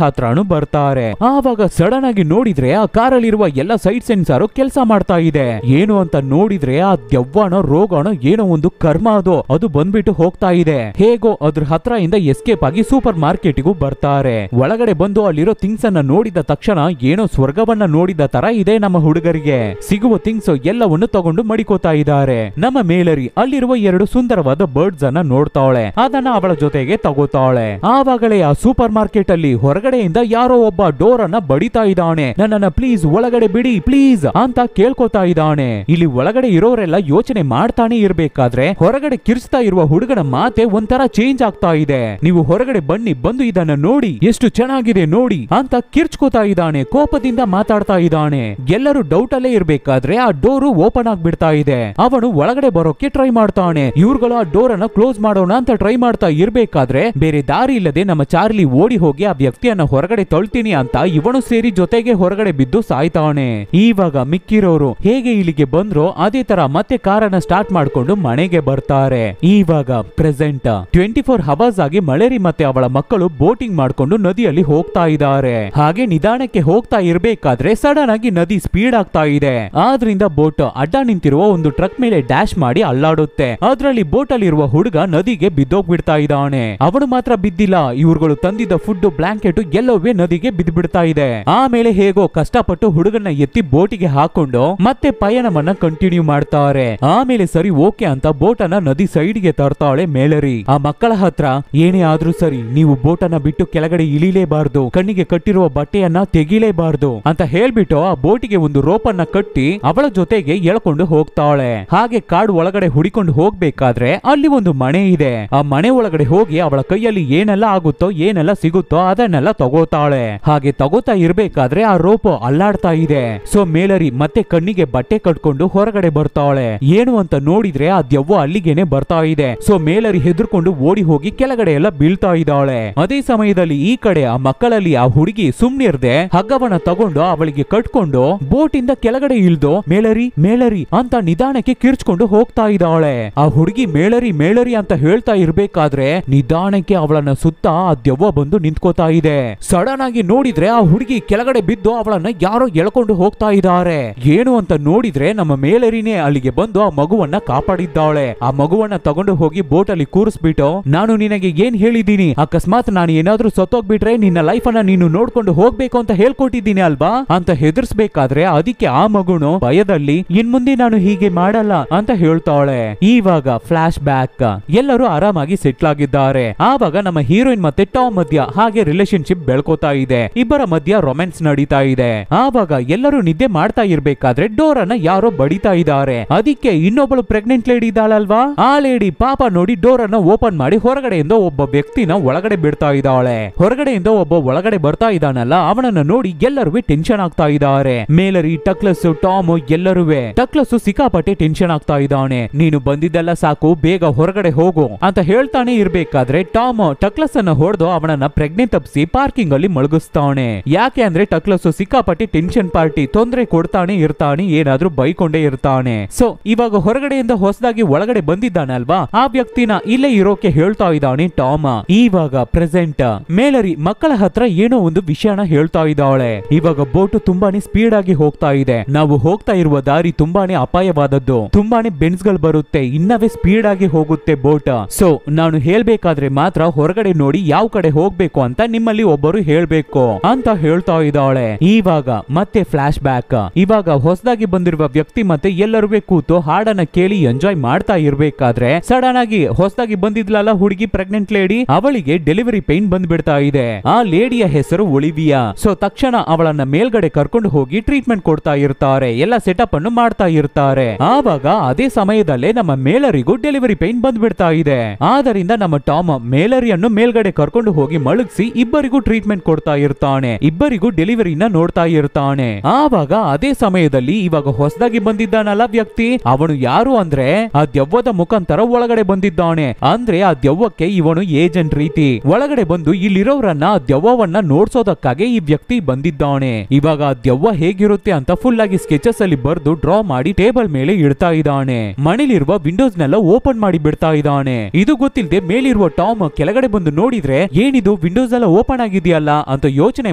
ಹತ್ರನು ಬರ್ತಾರೆ. ಆವಾಗ ಸಡನ್ ಆಗಿ ನೋಡಿದ್ರೆ ಆ ಕಾರಲ್ಲಿರುವ ಎಲ್ಲ ಸೈಡ್ ಸೆನ್ಸಾರ್ ಕೆಲಸ ಮಾಡ್ತಾ ಇದೆ. ಏನು ಅಂತ ನೋಡಿದ್ರೆ ಆ ದೆವ್ವನೋ ರೋಗನೋ ಏನೋ ಒಂದು ಕರ್ಮ ಅದು ಬಂದ್ಬಿಟ್ಟು ಹೋಗ್ತಾ ಇದೆ. ಹೇಗೋ ಅದ್ರ ಹತ್ರ ಇಂದ ಎಸ್ಕೇಪ್ ಆಗಿ ಸೂಪರ್ ಮಾರ್ಕೆಟ್ಗೂ ಬರ್ತಾರೆ. ಒಳಗಡೆ ಬಂದು ಅಲ್ಲಿರೋ ಥಿಂಗ್ಸ್ ಅನ್ನ ನೋಡಿದ ತಕ್ಷಣ ಏನೋ ಸ್ವರ್ಗವನ್ನ ನೋಡಿದ ತರ ಇದೆ. ನಮ್ಮ ಹುಡುಗರಿಗೆ ಸಿಗುವ ಥಿಂಗ್ಸ್ ಎಲ್ಲವನ್ನು ತಗೊಂಡು ಮಡಿಕೋತಾ ಇದ್ದಾರೆ. ನಮ್ಮ ಮೇಲರಿ ಅಲ್ಲಿರುವ 2 ಸುಂದರವಾದ ಬರ್ಡ್ಸ್ ಅನ್ನ ನೋಡ್ತಾಳೆ, ಅದನ್ನ ಅವಳ ಜೊತೆಗೆ ತಗೋತಾಳೆ. ಆವಾಗಲೇ ಆ ಸೂಪರ್ ಮಾರ್ಕೆಟ್ ಅಲ್ಲಿ ಹೊರಗಡೆಯಿಂದ ಯಾರೋ ಒಬ್ಬ ಡೋರ್ ಅನ್ನ ಬಡಿತಾ ಇದ್ದಾನೆ. ನನ್ನನ್ನ ಪ್ಲೀಸ್ ಒಳಗಡೆ ಬಿಡಿ ಪ್ಲೀಸ್ ಅಂತ ಕೇಳ್ಕೊತಾ ಇದ್ದಾನೆ. ಇಲ್ಲಿ ಒಳಗಡೆ ಇರೋರೆಲ್ಲ ಯೋಚನೆ ಮಾಡ್ತಾನೆ ಇರ್ಬೇಕಾದ್ರೆ ಹೊರಗಡೆ ಕಿರ್ಚ್ತಾ ಇರುವ ಹುಡುಗನ ಮಾತೆ ಒಂಥರ ಚೇಂಜ್ ಆಗ್ತಾ ಇದೆ. ನೀವು ಹೊರಗಡೆ ಬನ್ನಿ, ಬಂದು ಇದನ್ನ ನೋಡಿ, ಎಷ್ಟು ಚೆನ್ನಾಗಿದೆ ನೋಡಿ ಅಂತ ಕಿರ್ಚ್ಕೋತಾ ಇದ್ದಾನೆ. ಕೋಪದಿಂದ ಮಾತಾಡ್ತಾ ಇದ್ದಾನೆ. ಎಲ್ಲರೂ ಡೌಟ್ ಅಲ್ಲೇ ಇರ್ಬೇಕಾದ್ರೆ ಆ ಡೋರು ಓಪನ್ ಆಗ್ಬಿಡ್ತಾ ಇದೆ. ಅವನು ಒಳಗಡೆ ಬರೋಕೆ ಟ್ರೈ ಮಾಡ್ತಾನೆ. ಇವ್ರುಗಳು ಆ ಡೋರ್ ಅನ್ನ ಕ್ಲೋಸ್ ಮಾಡೋಣ ಅಂತ ಟ್ರೈ ಮಾಡ್ತಾ ಇರ್ಬೇಕಾದ್ರೆ ಬೇರೆ ದಾರಿ ಇಲ್ಲದೆ ನಮ್ಮ ಚಾರ್ಲಿ ಓಡಿ ಹೋಗಿ ಆ ವ್ಯಕ್ತಿಯನ್ನ ಹೊರಗಡೆ ತಳ್ತೀನಿ ಅಂತ ಇವನು ಸೇರಿ ಜೊತೆಗೆ ಹೊರಗಡೆ ಬಿದ್ದು ಸಾಯ್ತಾನೆ. ಇವಾಗ ಮಿಕ್ಕಿರೋರು ಹೇಗೆ ಇಲ್ಲಿಗೆ ಬಂದ್ರೋ ಅದೇ ತರ ಮತ್ತೆ ಕಾರನ್ನ ಸ್ಟಾರ್ಟ್ ಮಾಡ್ಕೊಂಡು ಮನೆಗೆ ಬರ್ತಾರೆ. ಇವಾಗ ಪ್ರೆಸೆಂಟ್ 24 ಅವರ್ಸ್ ಆಗಿ ಮಳೆರಿ ಮತ್ತೆ ಅವಳ ಮಕ್ಕಳು ಬೋಟಿಂಗ್ ಮಾಡ್ಕೊಂಡು ನದಿಯಲ್ಲಿ ಹೋಗ್ತಾ ಇದ್ದಾರೆ. ಹಾಗೆ ನಿಧಾನಕ್ಕೆ ಹೋಗ್ತಾ ಇರ್ಬೇಕಾದ್ರೆ ಸಡನ್ ಆಗಿ ನದಿ ಸ್ಪೀಡ್ ಆಗ್ತಾ ಇದೆ. ಆದ್ರಿಂದ ಬೋಟ್ ಅಡ್ಡ ನಿಂತಿರುವ ಒಂದು ಟ್ರಕ್ ಮೇಲೆ ಡ್ಯಾಶ್ ಮಾಡಿ ಅಲ್ಲಾಡುತ್ತೆ. ಅದ್ರಲ್ಲಿ ಬೋಟ್ ಅಲ್ಲಿರುವ ಹುಡುಗ ನದಿಗೆ ಬಿದ್ದೋಗ್ಬಿಡ್ತಾ ಇದ್ದಾನೆ. ಅವನು ಮಾತ್ರ ಬಿದ್ದಿಲ್ಲ, ಇವ್ರುಗಳು ತಂದಿದ್ದ ಫುಡ್ ಬ್ಲಾಂಕೆಟ್ ಎಲ್ಲವೇ ನದಿಗೆ ಬಿದ್ದು ಬಿಡ್ತಾ ಇದೆ. ಆಮೇಲೆ ಹೇಗೋ ಕಷ್ಟಪಟ್ಟು ಹುಡುಗನ ಎತ್ತಿ ಬೋಟಿಗೆ ಹಾಕೊಂಡು ಮತ್ತೆ ಪಯಣವನ್ನ ಕಂಟಿನ್ಯೂ ಮಾಡ್ತಾರೆ. ಆಮೇಲೆ ಸರಿ ಓಕೆ ಅಂತ ಬೋಟ್ ಅನ್ನ ನದಿ ಸೈಡ್ಗೆ ತರ್ತಾಳೆ ಮೇಲರಿ. ಆ ಮಕ್ಕಳ ಹತ್ರ ಏನೇ ಆದ್ರೂ ಸರಿ, ನೀವು ಬೋಟ್ ಅನ್ನ ಬಿಟ್ಟು ಕೆಳಗಡೆ ಇಳಿಲೇಬಾರ್ದು, ಕಣ್ಣಿಗೆ ಕಟ್ಟಿರುವ ಬಟ್ಟೆಯನ್ನ ತೆಗಿಲೇಬಾರ್ದು ಅಂತ ಹೇಳ್ಬಿಟ್ಟು ಆ ಬೋಟಿಗೆ ಒಂದು ರೋಪ್ ಅನ್ನ ಕಟ್ಟಿ ಅವಳ ಜೊತೆಗೆ ಎಳ್ಕೊಂಡು ಹೋಗ್ತಾಳೆ. ಹಾಗೆ ಕಾಡು ಒಳಗಡೆ ಹುಡಿಕೊಂಡು ಹೋಗ್ಬೇಕಾದ್ರೆ ಅಲ್ಲಿ ಒಂದು ಮನೆ ಇದೆ. ಆ ಮನೆ ಒಳಗಡೆ ಹೋಗಿ ಅವಳ ಕೈಯಲ್ಲಿ ಏನೆಲ್ಲ ಆಗುತ್ತೋ ಏನೆಲ್ಲ ಸಿಗುತ್ತೋ ಅದನ್ನೆಲ್ಲ ತಗೋತಾಳೆ. ಹಾಗೆ ತಗೋತಾ ಇರ್ಬೇಕಾದ್ರೆ ಆ ರೋಪ್ ಅಲ್ಲಾಡ್ತಾ ಇದೆ. ಸೊ ಮೇಲರಿ ಮತ್ತೆ ಕಣ್ಣಿಗೆ ಬಟ್ಟೆ ಕಟ್ಕೊಂಡು ಹೊರಗಡೆ ಬರ್ತಾಳೆ. ಏನು ಅಂತ ನೋಡಿದ್ರೆ ಆ ದೆವ್ವ ಅಲ್ಲಿಗೇನೆ ಬರ್ತಾ ಇದೆ. ಸೊ ಮೇಲರಿ ಹೆದರ್ಕೊಂಡು ಓಡಿ ಹೋಗಿ ಕೆಳಗಡೆ ಎಲ್ಲ ಬೀಳ್ತಾ ಇದ್ದಾಳೆ. ಅದೇ ಸಮಯದಲ್ಲಿ ಈ ಕಡೆ ಆ ಮಕ್ಕಳಲ್ಲಿ ಆ ಹುಡುಗಿ ಸುಮ್ನಿರ್ದೆ ಹಗ್ಗವನ್ನ ತಗೊಂಡು ಅವಳಿಗೆ ಕಟ್ಕೊಂಡು ಬೋಟ್ ಇಂದ ಕೆಳಗಡೆ ಇಳ್ದು ಮೇಲರಿ ಮೇಲರಿ ಅಂತ ನಿಧಾನಕ್ಕೆ ಕಿರ್ಚ್ಕೊಂಡು ಹೋಗ್ತಾ ಇದ್ದಾಳೆ. ಆ ಹುಡುಗಿ ಮೇಲರಿ ಮೇಲರಿ ಅಂತ ಹೇಳ್ತಾ ಇರ್ಬೇಕಾದ್ರೆ ನಿಧಾನಕ್ಕೆ ಅವಳನ್ನ ಸುತ್ತ ಆ ದೆವ್ವ ಬಂದು ನಿಂತ್ಕೋತಾ ಇದೆ. ಸಡನ್ ಆಗಿ ನೋಡಿದ್ರೆ ಆ ಹುಡುಗಿ ಕೆಳಗಡೆ ಬಿದ್ದು ಅವಳನ್ನ ಯಾರೋ ಎಳ್ಕೊಂಡು ಹೋಗ್ತಾ ಇದ್ದಾರೆ. ಏನು ಅಂತ ನೋಡಿದ್ರೆ ನಮ್ಮ ಮೇಲರಿನೇ ಅಲ್ಲಿಗೆ ಬಂದು ಆ ಮಗುವನ್ನ ಕಾಪಾಡಿದ್ದಾಳೆ. ಆ ಮಗುವನ್ನ ತಗೊಂಡು ಹೋಗಿ ಬೋಟ್ ಅಲ್ಲಿ ಕೂರಿಸ್ಬಿಟ್ಟು, ನಾನು ನಿನಗೆ ಏನ್ ಹೇಳಿದ್ದೀನಿ, ಅಕಸ್ಮಾತ್ ನಾನು ಏನಾದ್ರೂ ಸತ್ತೋಗ್ಬಿಟ್ರೆ ನಿನ್ನ ಲೈಫ್ ಅನ್ನ ನೀನು ನೋಡ್ಕೊಂಡು ಹೋಗ್ಬೇಕು ಅಂತ ಹೇಳ್ಕೊಟ್ಟಿದ್ದೀನಿ ಅಲ್ವಾ ಅಂತ ಹೆದರ್ಸ್ಬೇಕಾದ್ರೆ ಅದಕ್ಕೆ ಆ ಮಗುನು ಭಯದಲ್ಲಿ ಇನ್ಮುಂದೆ ನಾನು ಹೀಗೆ ಮಾಡಲ್ಲ ಅಂತ ಹೇಳ್ತಾಳೆ. ಇವಾಗ ಫ್ಲಾಶ್ ಬ್ಯಾಕ್. ಎಲ್ಲರೂ ಆರಾಮಾಗಿ ಸೆಟ್ಲ್ ಆಗಿದ್ದಾರೆ. ಆವಾಗ ನಮ್ಮ ಹೀರೋಯಿನ್ ಮತ್ತೆ ಟಾಮ್ ಮಧ್ಯ ಹಾಗೆ ರಿಲೇಶನ್ಶಿಪ್ ಬೆಳ್ಕೋತಾ ಇದೆ. ಇಬ್ಬರ ಮಧ್ಯ ರೊಮ್ಯಾನ್ಸ್ ನಡೀತಾ ಇದೆ. ಆವಾಗ ಎಲ್ಲರೂ ನಿದ್ದೆ ಮಾಡ್ತಾ ಇರ್ಬೇಕಾದ್ರೆ ಡೋರ್ ಅನ್ನ ಯಾರೋ ಬಡಿತಾ ಇದ್ದಾರೆ. ಅದಕ್ಕೆ ಇನ್ನೊಬ್ಬಳು ಪ್ರೆಗ್ನೆಂಟ್ ಲೇಡಿ ಇದ್ದಾಳಲ್ವಾ, ಆ ಲೇಡಿ ಪಾಪ ನೋಡಿ ಡೋರ್ ಅನ್ನ ಓಪನ್ ಮಾಡಿ ಹೊರಗಡೆಯಿಂದ ಒಬ್ಬ ವ್ಯಕ್ತಿನ ಒಳಗಡೆ ಬಿಡ್ತಾ ಇದ್ದಾಳೆ. ಹೊರಗಡೆಯಿಂದ ಒಬ್ಬ ಒಳಗಡೆ ಬರ್ತಾ ಇದ್ದಾನಲ್ಲ, ಅವನನ್ನ ನೋಡಿ ಎಲ್ಲರೂ ಟೆನ್ಷನ್ ಆಗ್ತಾ ಇದ್ದಾರೆ. ಮೇಲರಿ, ಟಕ್ಲಸ್, ಟಾಮ್ ಎಲ್ಲರೂ. ಟಕ್ಲಸ್ ಸಿಕ್ಕಾಪಟ್ಟೆ ಟೆನ್ಷನ್ ಆಗ್ತಾ ಇದ್ದಾನೆ. ನೀನು ಬಂದಿದ್ದೆಲ್ಲ ಸಾಕು, ಬೇಗ ಹೊರಗಡೆ ಹೋಗು ಅಂತ ಹೇಳ್ತಾನೆ ಇರ್ಬೇಕಾದ್ರೆ ಟಾಮ್ ಟಕ್ಲಸ್ ಅನ್ನ ಹೊಡೆದು ಅವನನ್ನ ಪ್ರಜ್ಞೆ ತಪ್ಪಿಸಿ ಪಾರ್ಕಿಂಗ್ ಅಲ್ಲಿ ಮಲಗಿಸ್ತಾನೆ. ಯಾಕೆ ಅಂದ್ರೆ ಟಕ್ಲಸ್ ಸಿಕ್ಕಾಪಟ್ಟೆ ಟೆನ್ಷನ್ ಪಾರ್ಟಿ, ತೊಂದರೆ ಕೊಡ್ತಾನೆ ಇರ್ತಾನೆ, ಏನಾದ್ರೂ ಬೈಕೊಂಡೇ ಇರ್ತಾನೆ. ಸೊ ಇವಾಗ ಹೊರಗಡೆಯಿಂದ ಹೊಸದಾಗಿ ಒಳಗಡೆ ಬಂದಿದ್ದಾನಲ್ವಾ, ಆ ವ್ಯಕ್ತಿನ ಇಲ್ಲೇ ಇರೋಕೆ ಹೇಳ್ತಾ ಇದ್ದಾನೆ ಟಾಮ್. ಇವಾಗ ಪ್ರೆಸೆಂಟ್ ಮೇಲರಿ ಮಕ್ಕಳ ಹತ್ರ ಏನೋ ಒಂದು ವಿಷಯನ ಹೇಳ್ತಾ ಇದ್ದಾಳೆ. ಇವಾಗ ಬೋಟ್ ತುಂಬಾನೇ ಸ್ಪೀಡ್ ಆಗಿ ಹೋಗ್ತಾ ಇದೆ. ನಾವು ಹೋಗ್ತಾ ಇರುವ ದಾರಿ ತುಂಬಾನೇ ಅಪಾಯವಾದದ್ದು, ತುಂಬಾನೇ ಬೆಂಡ್ಸ್ ಗಳು ಬರುತ್ತೆ, ಇನ್ನವೇ ಸ್ಪೀಡ್ ಆಗಿ ಹೋಗುತ್ತೆ ಬೋಟ್. ಸೊ ನಾನು ಹೇಳ್ಬೇಕಾದ್ರೆ ಮಾತ್ರ ಹೊರಗಡೆ ನೋಡಿ ಯಾವ ಕಡೆ ಹೋಗ್ಬೇಕು ಅಂತ ನಿಮ್ಮಲ್ಲಿ ಒಬ್ಬರು ಹೇಳ್ಬೇಕು ಅಂತ ಹೇಳ್ತಾ ಇದ್ದಾಳೆ. ಇವಾಗ ಮತ್ತೆ ಫ್ಲಾಶ್ ಬ್ಯಾಕ್. ಇವಾಗ ಹೊಸದಾಗಿ ಬಂದಿರುವ ವ್ಯಕ್ತಿ ಮತ್ತೆ ಎಲ್ಲರೂ ಕೂತು ಹಾಡನ್ನ ಕೇಳಿ ಎಂಜಾಯ್ ಮಾಡ್ತಾ ಇರ್ಬೇಕಾದ್ರೆ ಸಡನ್ ಆಗಿ ಹೊಸದಾಗಿ ಬಂದಿದ್ಲಲ್ಲ ಹುಡುಗಿ ಪ್ರೆಗ್ನೆಂಟ್ ಲೇಡಿ, ಅವಳಿಗೆ ಡೆಲಿವರಿ ಪೇನ್ ಬಂದ್ಬಿಡ್ತಾ ಇದೆ. ಆ ಲೇಡಿಯ ಹೆಸರು ಒಲಿವಿಯಾ. ಸೊ ತಕ್ಷಣ ಅವಳನ್ನ ಮೇಲ್ಗಡೆ ಕರ್ಕೊಂಡು ಹೋಗಿ ಟ್ರೀಟ್ಮೆಂಟ್ ಕೊಡ್ತಾ ಇರ್ತಾರೆ, ಎಲ್ಲ ಸೆಟಪ್ ಅನ್ನು ಮಾಡ್ತಾ ಇರ್ತಾರೆ. ಆವಾಗ ಅದೇ ಸಮಯದಲ್ಲೇ ನಮ್ಮ ಮೇಲರಿಗೂ ಡೆಲಿವರಿ ಪೇನ್ ಬಂದ್ಬಿಡ್ತಾ ಇದೆ. ಆದ್ದರಿಂದ ನಮ್ಮ ಟಾಮ್ ಮೇಲರಿಯನ್ನು ಮೇಲ್ಗಡೆ ಕರ್ಕೊಂಡು ಹೋಗಿ ಮಲಗಿಸಿ ಇಬ್ಬರಿಗೂ ಟ್ರೀಟ್ಮೆಂಟ್ ಕೊಡ್ತಾ ಇರ್ತಾನೆ, ಇಬ್ಬರಿಗೂ ಡೆಲಿವರಿನ ನೋಡ್ತಾ ಇರ್ತಾನೆ. ಆವಾಗ ಅದೇ ಸಮಯದಲ್ಲಿ ಇವಾಗ ಹೊಸದಾಗಿ ಬಂದಿದ್ದಾನಲ್ಲ ವ್ಯಕ್ತಿ, ಅವನು ಯಾರು ಅಂದ್ರೆ ಆ ದೆವ್ವದ ಮುಖಾಂತರ ಒಳಗಡೆ ಬಂದಿದ್ದಾನೆ. ಅಂದ್ರೆ ಆ ದೆವ್ವಕ್ಕೆ ಇವನು ಏಜೆಂಟ್ ರೀತಿ ಒಳಗಡೆ ಬಂದು ಇಲ್ಲಿರೋರನ್ನ ಆ ದೆವ್ವವನ್ನ ನೋಡ್ಸೋದಕ್ಕಾಗಿ ಈ ವ್ಯಕ್ತಿ ಬಂದಿದ್ದಾನೆ. ಇವಾಗ ಆ ದೆವ್ವ ಹೇಗಿರುತ್ತೆ ಅಂತ ಫುಲ್ ಆಗಿ ಸ್ಕೆಚಸ್ ಅಲ್ಲಿ ಬರ್ದು ಡ್ರಾ ಮಾಡಿ ಟೇಬಲ್ ಮೇಲೆ ಇಡ್ತಾ ಇದ್ದಾನೆ. ಮನೇಲಿರುವ ವಿಂಡೋಸ್ ನೆಲ್ಲ ಓಪನ್ ಮಾಡಿ ಬಿಡ್ತಾ ಇದ್ದಾನೆ. ಇದು ಗೊತ್ತಿಲ್ಲದೆ ಮೇಲಿರುವ ಟಾಮ್ ಕೆಳಗಡೆ ಬಂದು ನೋಡಿದ್ರೆ ಏನಿದು ವಿಂಡೋಸ್ ಎಲ್ಲ ಓಪನ್ ಆಗಿದೆಯಲ್ಲ ಅಂತ ಯೋಚನೆ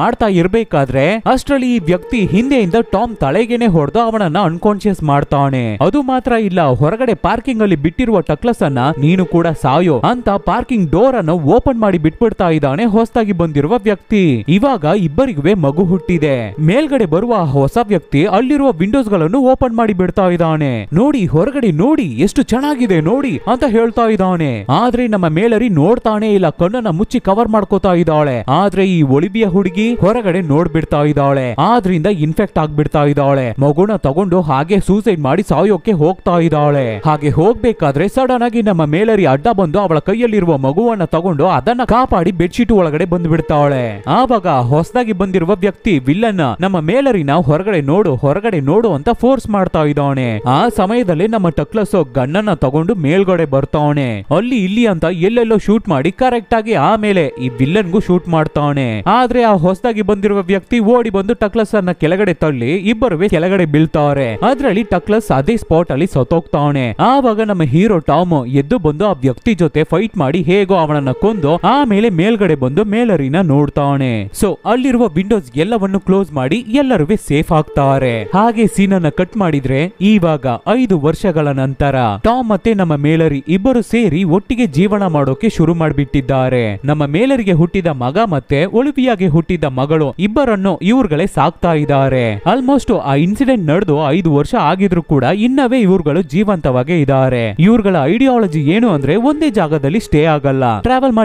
ಮಾಡ್ತಾ ಇರ್ಬೇಕಾದ್ರೆ ಅಷ್ಟರಲ್ಲಿ ಈ ವ್ಯಕ್ತಿ ಹಿಂದೆಯಿಂದ ಟಾಮ್ ತಲೆಗೇನೆ ಹೊಡೆದು ಅವನನ್ನ ಅನ್ಕಾನ್ಶಿಯಸ್ ಮಾಡ್ತಾನೆ. ಅದು ಮಾತ್ರ ಇಲ್ಲ, ಹೊರಗಡೆ ಪಾರ್ಕಿಂಗ್ ಅಲ್ಲಿ ಬಿಟ್ಟಿರುವ ಟಕ್ಲಸ್ ಅನ್ನ ನೀನು ಕೂಡ ಸಾಯೋ ಅಂತ ಪಾರ್ಕಿಂಗ್ ಡೋರ್ ಅನ್ನು ಓಪನ್ ಮಾಡಿ ಬಿಟ್ಬಿಡ್ತಾ ಇದ್ದಾನೆ ಹೊಸದಾಗಿ ಬಂದಿರುವ ವ್ಯಕ್ತಿ. ಇವಾಗ ಇಬ್ಬರಿಗೂ ಮಗು ಹುಟ್ಟಿದೆ. ಮೇಲ್ಗಡೆ ಬರುವ ಹೊಸ ವ್ಯಕ್ತಿ ಅಲ್ಲಿರುವ ವಿಂಡೋಸ್ ಗಳನ್ನು ಓಪನ್ ಮಾಡಿ ಬಿಡ್ತಾ ಇದ್ದಾನೆ. ನೋಡಿ ಹೊರಗಡೆ ನೋಡಿ ಎಷ್ಟು ಚೆನ್ನಾಗಿದೆ ನೋಡಿ ಅಂತ ಹೇಳ್ತಾ ಇದ್ದಾನೆ. ಆದ್ರೆ ನಮ್ಮ ಮೇಲರಿ ನೋಡ್ತಾನೆ ಇಲ್ಲ, ಕಣ್ಣನ್ನ ಮುಚ್ಚಿ ಕವರ್ ಮಾಡ್ಕೋತಾ ಇದ್ದಾಳೆ. ಆದ್ರೆ ಈ ಒಲಿವಿಯ ಹುಡುಗಿ ಹೊರಗಡೆ ನೋಡ್ಬಿಡ್ತಾ ಇದ್ದಾಳೆ. ಆದ್ರಿಂದ ಇನ್ಫೆಕ್ಟ್ ಆಗ್ಬಿಡ್ತಾ ಇದ್ದಾಳೆ. ಮಗುನ ತಗೊಂಡು ಹಾಗೆ ಸೂಸೈಡ್ ಮಾಡಿ ಸಾಯೋಕೆ ಹೋಗ್ತಾ ಇದ್ದಾಳೆ. ಹಾಗೆ ಹೋಗ್ಬೇಕಾದ್ರೆ ಸಡನ್ ಆಗಿ ನಮ್ಮ ಮೇಲರಿ ಅಡ್ಡ ಬಂದು ಅವಳ ಕೈಯಲ್ಲಿರುವ ಮಗುವನ್ನ ತಗೊಂಡು ಅದನ್ನ ಕಾಪಾಡಿ ಬೆಡ್ಶೀಟ್ ಒಳಗಡೆ ಬಂದ್ಬಿಡ್ತಾಳೆ. ಆವಾಗ ಹೊಸದಾಗಿ ಬಂದಿರುವ ವ್ಯಕ್ತಿ ವಿಲ್ಲನ್ ನಮ್ಮ ಮೇಲರಿನ ಹೊರಗಡೆ ನೋಡು ಅಂತ ಫೋರ್ಸ್ ಮಾಡ್ತಾ ಇದ್ದಾನೆ. ಆ ಸಮಯದಲ್ಲಿ ನಮ್ಮ ಟಕ್ಲಸ್ ಗನ್ನನ್ನ ತಗೊಂಡು ಮೇಲ್ಗಡೆ ಬರ್ತಾವನೆ. ಅಲ್ಲಿ ಇಲ್ಲಿ ಅಂತ ಎಲ್ಲೆಲ್ಲೋ ಶೂಟ್ ಮಾಡಿ ಕರೆಕ್ಟ್ ಆಗಿ ಆಮೇಲೆ ಈ ವಿಲ್ಲನ್ಗೂ ಶೂಟ್ ಮಾಡ್ತಾನೆ. ಆದ್ರೆ ಆ ಹೊಸದಾಗಿ ಬಂದಿರುವ ವ್ಯಕ್ತಿ ಓಡಿ ಬಂದು ಟಕ್ಲಸ್ ಅನ್ನ ಕೆಳಗಡೆ ತಳ್ಳಿ ಇಬ್ಬರು ಕೆಳಗಡೆ ಬೀಳ್ತಾರೆ. ಅದ್ರಲ್ಲಿ ಟಕ್ಲಸ್ ಅದೇ ಸ್ಪಾಟ್ ಅಲ್ಲಿ ಸತ್ತೋಗ್ತಾನೆ. ಆವಾಗ ನಮ್ಮ ಹೀರೋ ಟಾಮ್ ಎದ್ದು ಬಂದು ಆ ವ್ಯಕ್ತಿ ಜೊತೆ ಫೈಟ್ ಮಾಡಿ ಹೇಗೋ ಅವನನ್ನ ಕೊಂದು ಆಮೇಲೆ ಮೇಲ್ಗಡೆ ಬಂದು ಮೇಲರಿನ ನೋಡ್ತಾನೆ. ಸೊ ಅಲ್ಲಿರುವ ವಿಂಡೋಸ್ ಎಲ್ಲವನ್ನು ಕ್ಲೋಸ್ ಮಾಡಿ ಎಲ್ಲರೂ ಸೇಫ್ ಆಗ್ತಾರೆ. ಹಾಗೆ ಸೀನ್ ಅನ್ನ ಕಟ್ ಮಾಡಿದ್ರೆ ಇವಾಗ 5 ವರ್ಷಗಳ ನಂತರ ಟಾಮ್ ಮತ್ತೆ ನಮ್ಮ ಮೇಲರಿ ಇಬ್ಬರು ಸೇರಿ ಒಟ್ಟಿಗೆ ಜೀವನ ಮಾಡೋಕೆ ಶುರು ಮಾಡಿಬಿಟ್ಟಿದ್ದಾರೆ. ನಮ್ಮ ಮೇಲರಿಗೆ ಹುಟ್ಟಿದ ಮಗ ಮತ್ತೆ ಒಲಿವಿಯಾಗೆ ಹುಟ್ಟಿದ ಮಗಳು ಇಬ್ಬರನ್ನು ಇವ್ರುಗಳೇ ಸಾಕ್ತಾ ಇದ್ದಾರೆ. ಆಲ್ಮೋಸ್ಟ್ ಆ ಇನ್ಸಿಡೆಂಟ್ ನಡೆದು 5 ವರ್ಷ ಆಗಿದ್ರು ಕೂಡ ಇನ್ನವೇ ಇವ್ರುಗಳು ಜೀವಂತವಾಗೇ ಇದ್ದಾರೆ. ಇವ್ರುಗಳ ಐಡಿಯಾಲಜಿ ಏನು ಅಂದ್ರೆ ಒಂದೇ ಜಾಗದಲ್ಲಿ ಸ್ಟೇ ಆಗಲ್ಲ, ಟ್ರಾವೆಲ್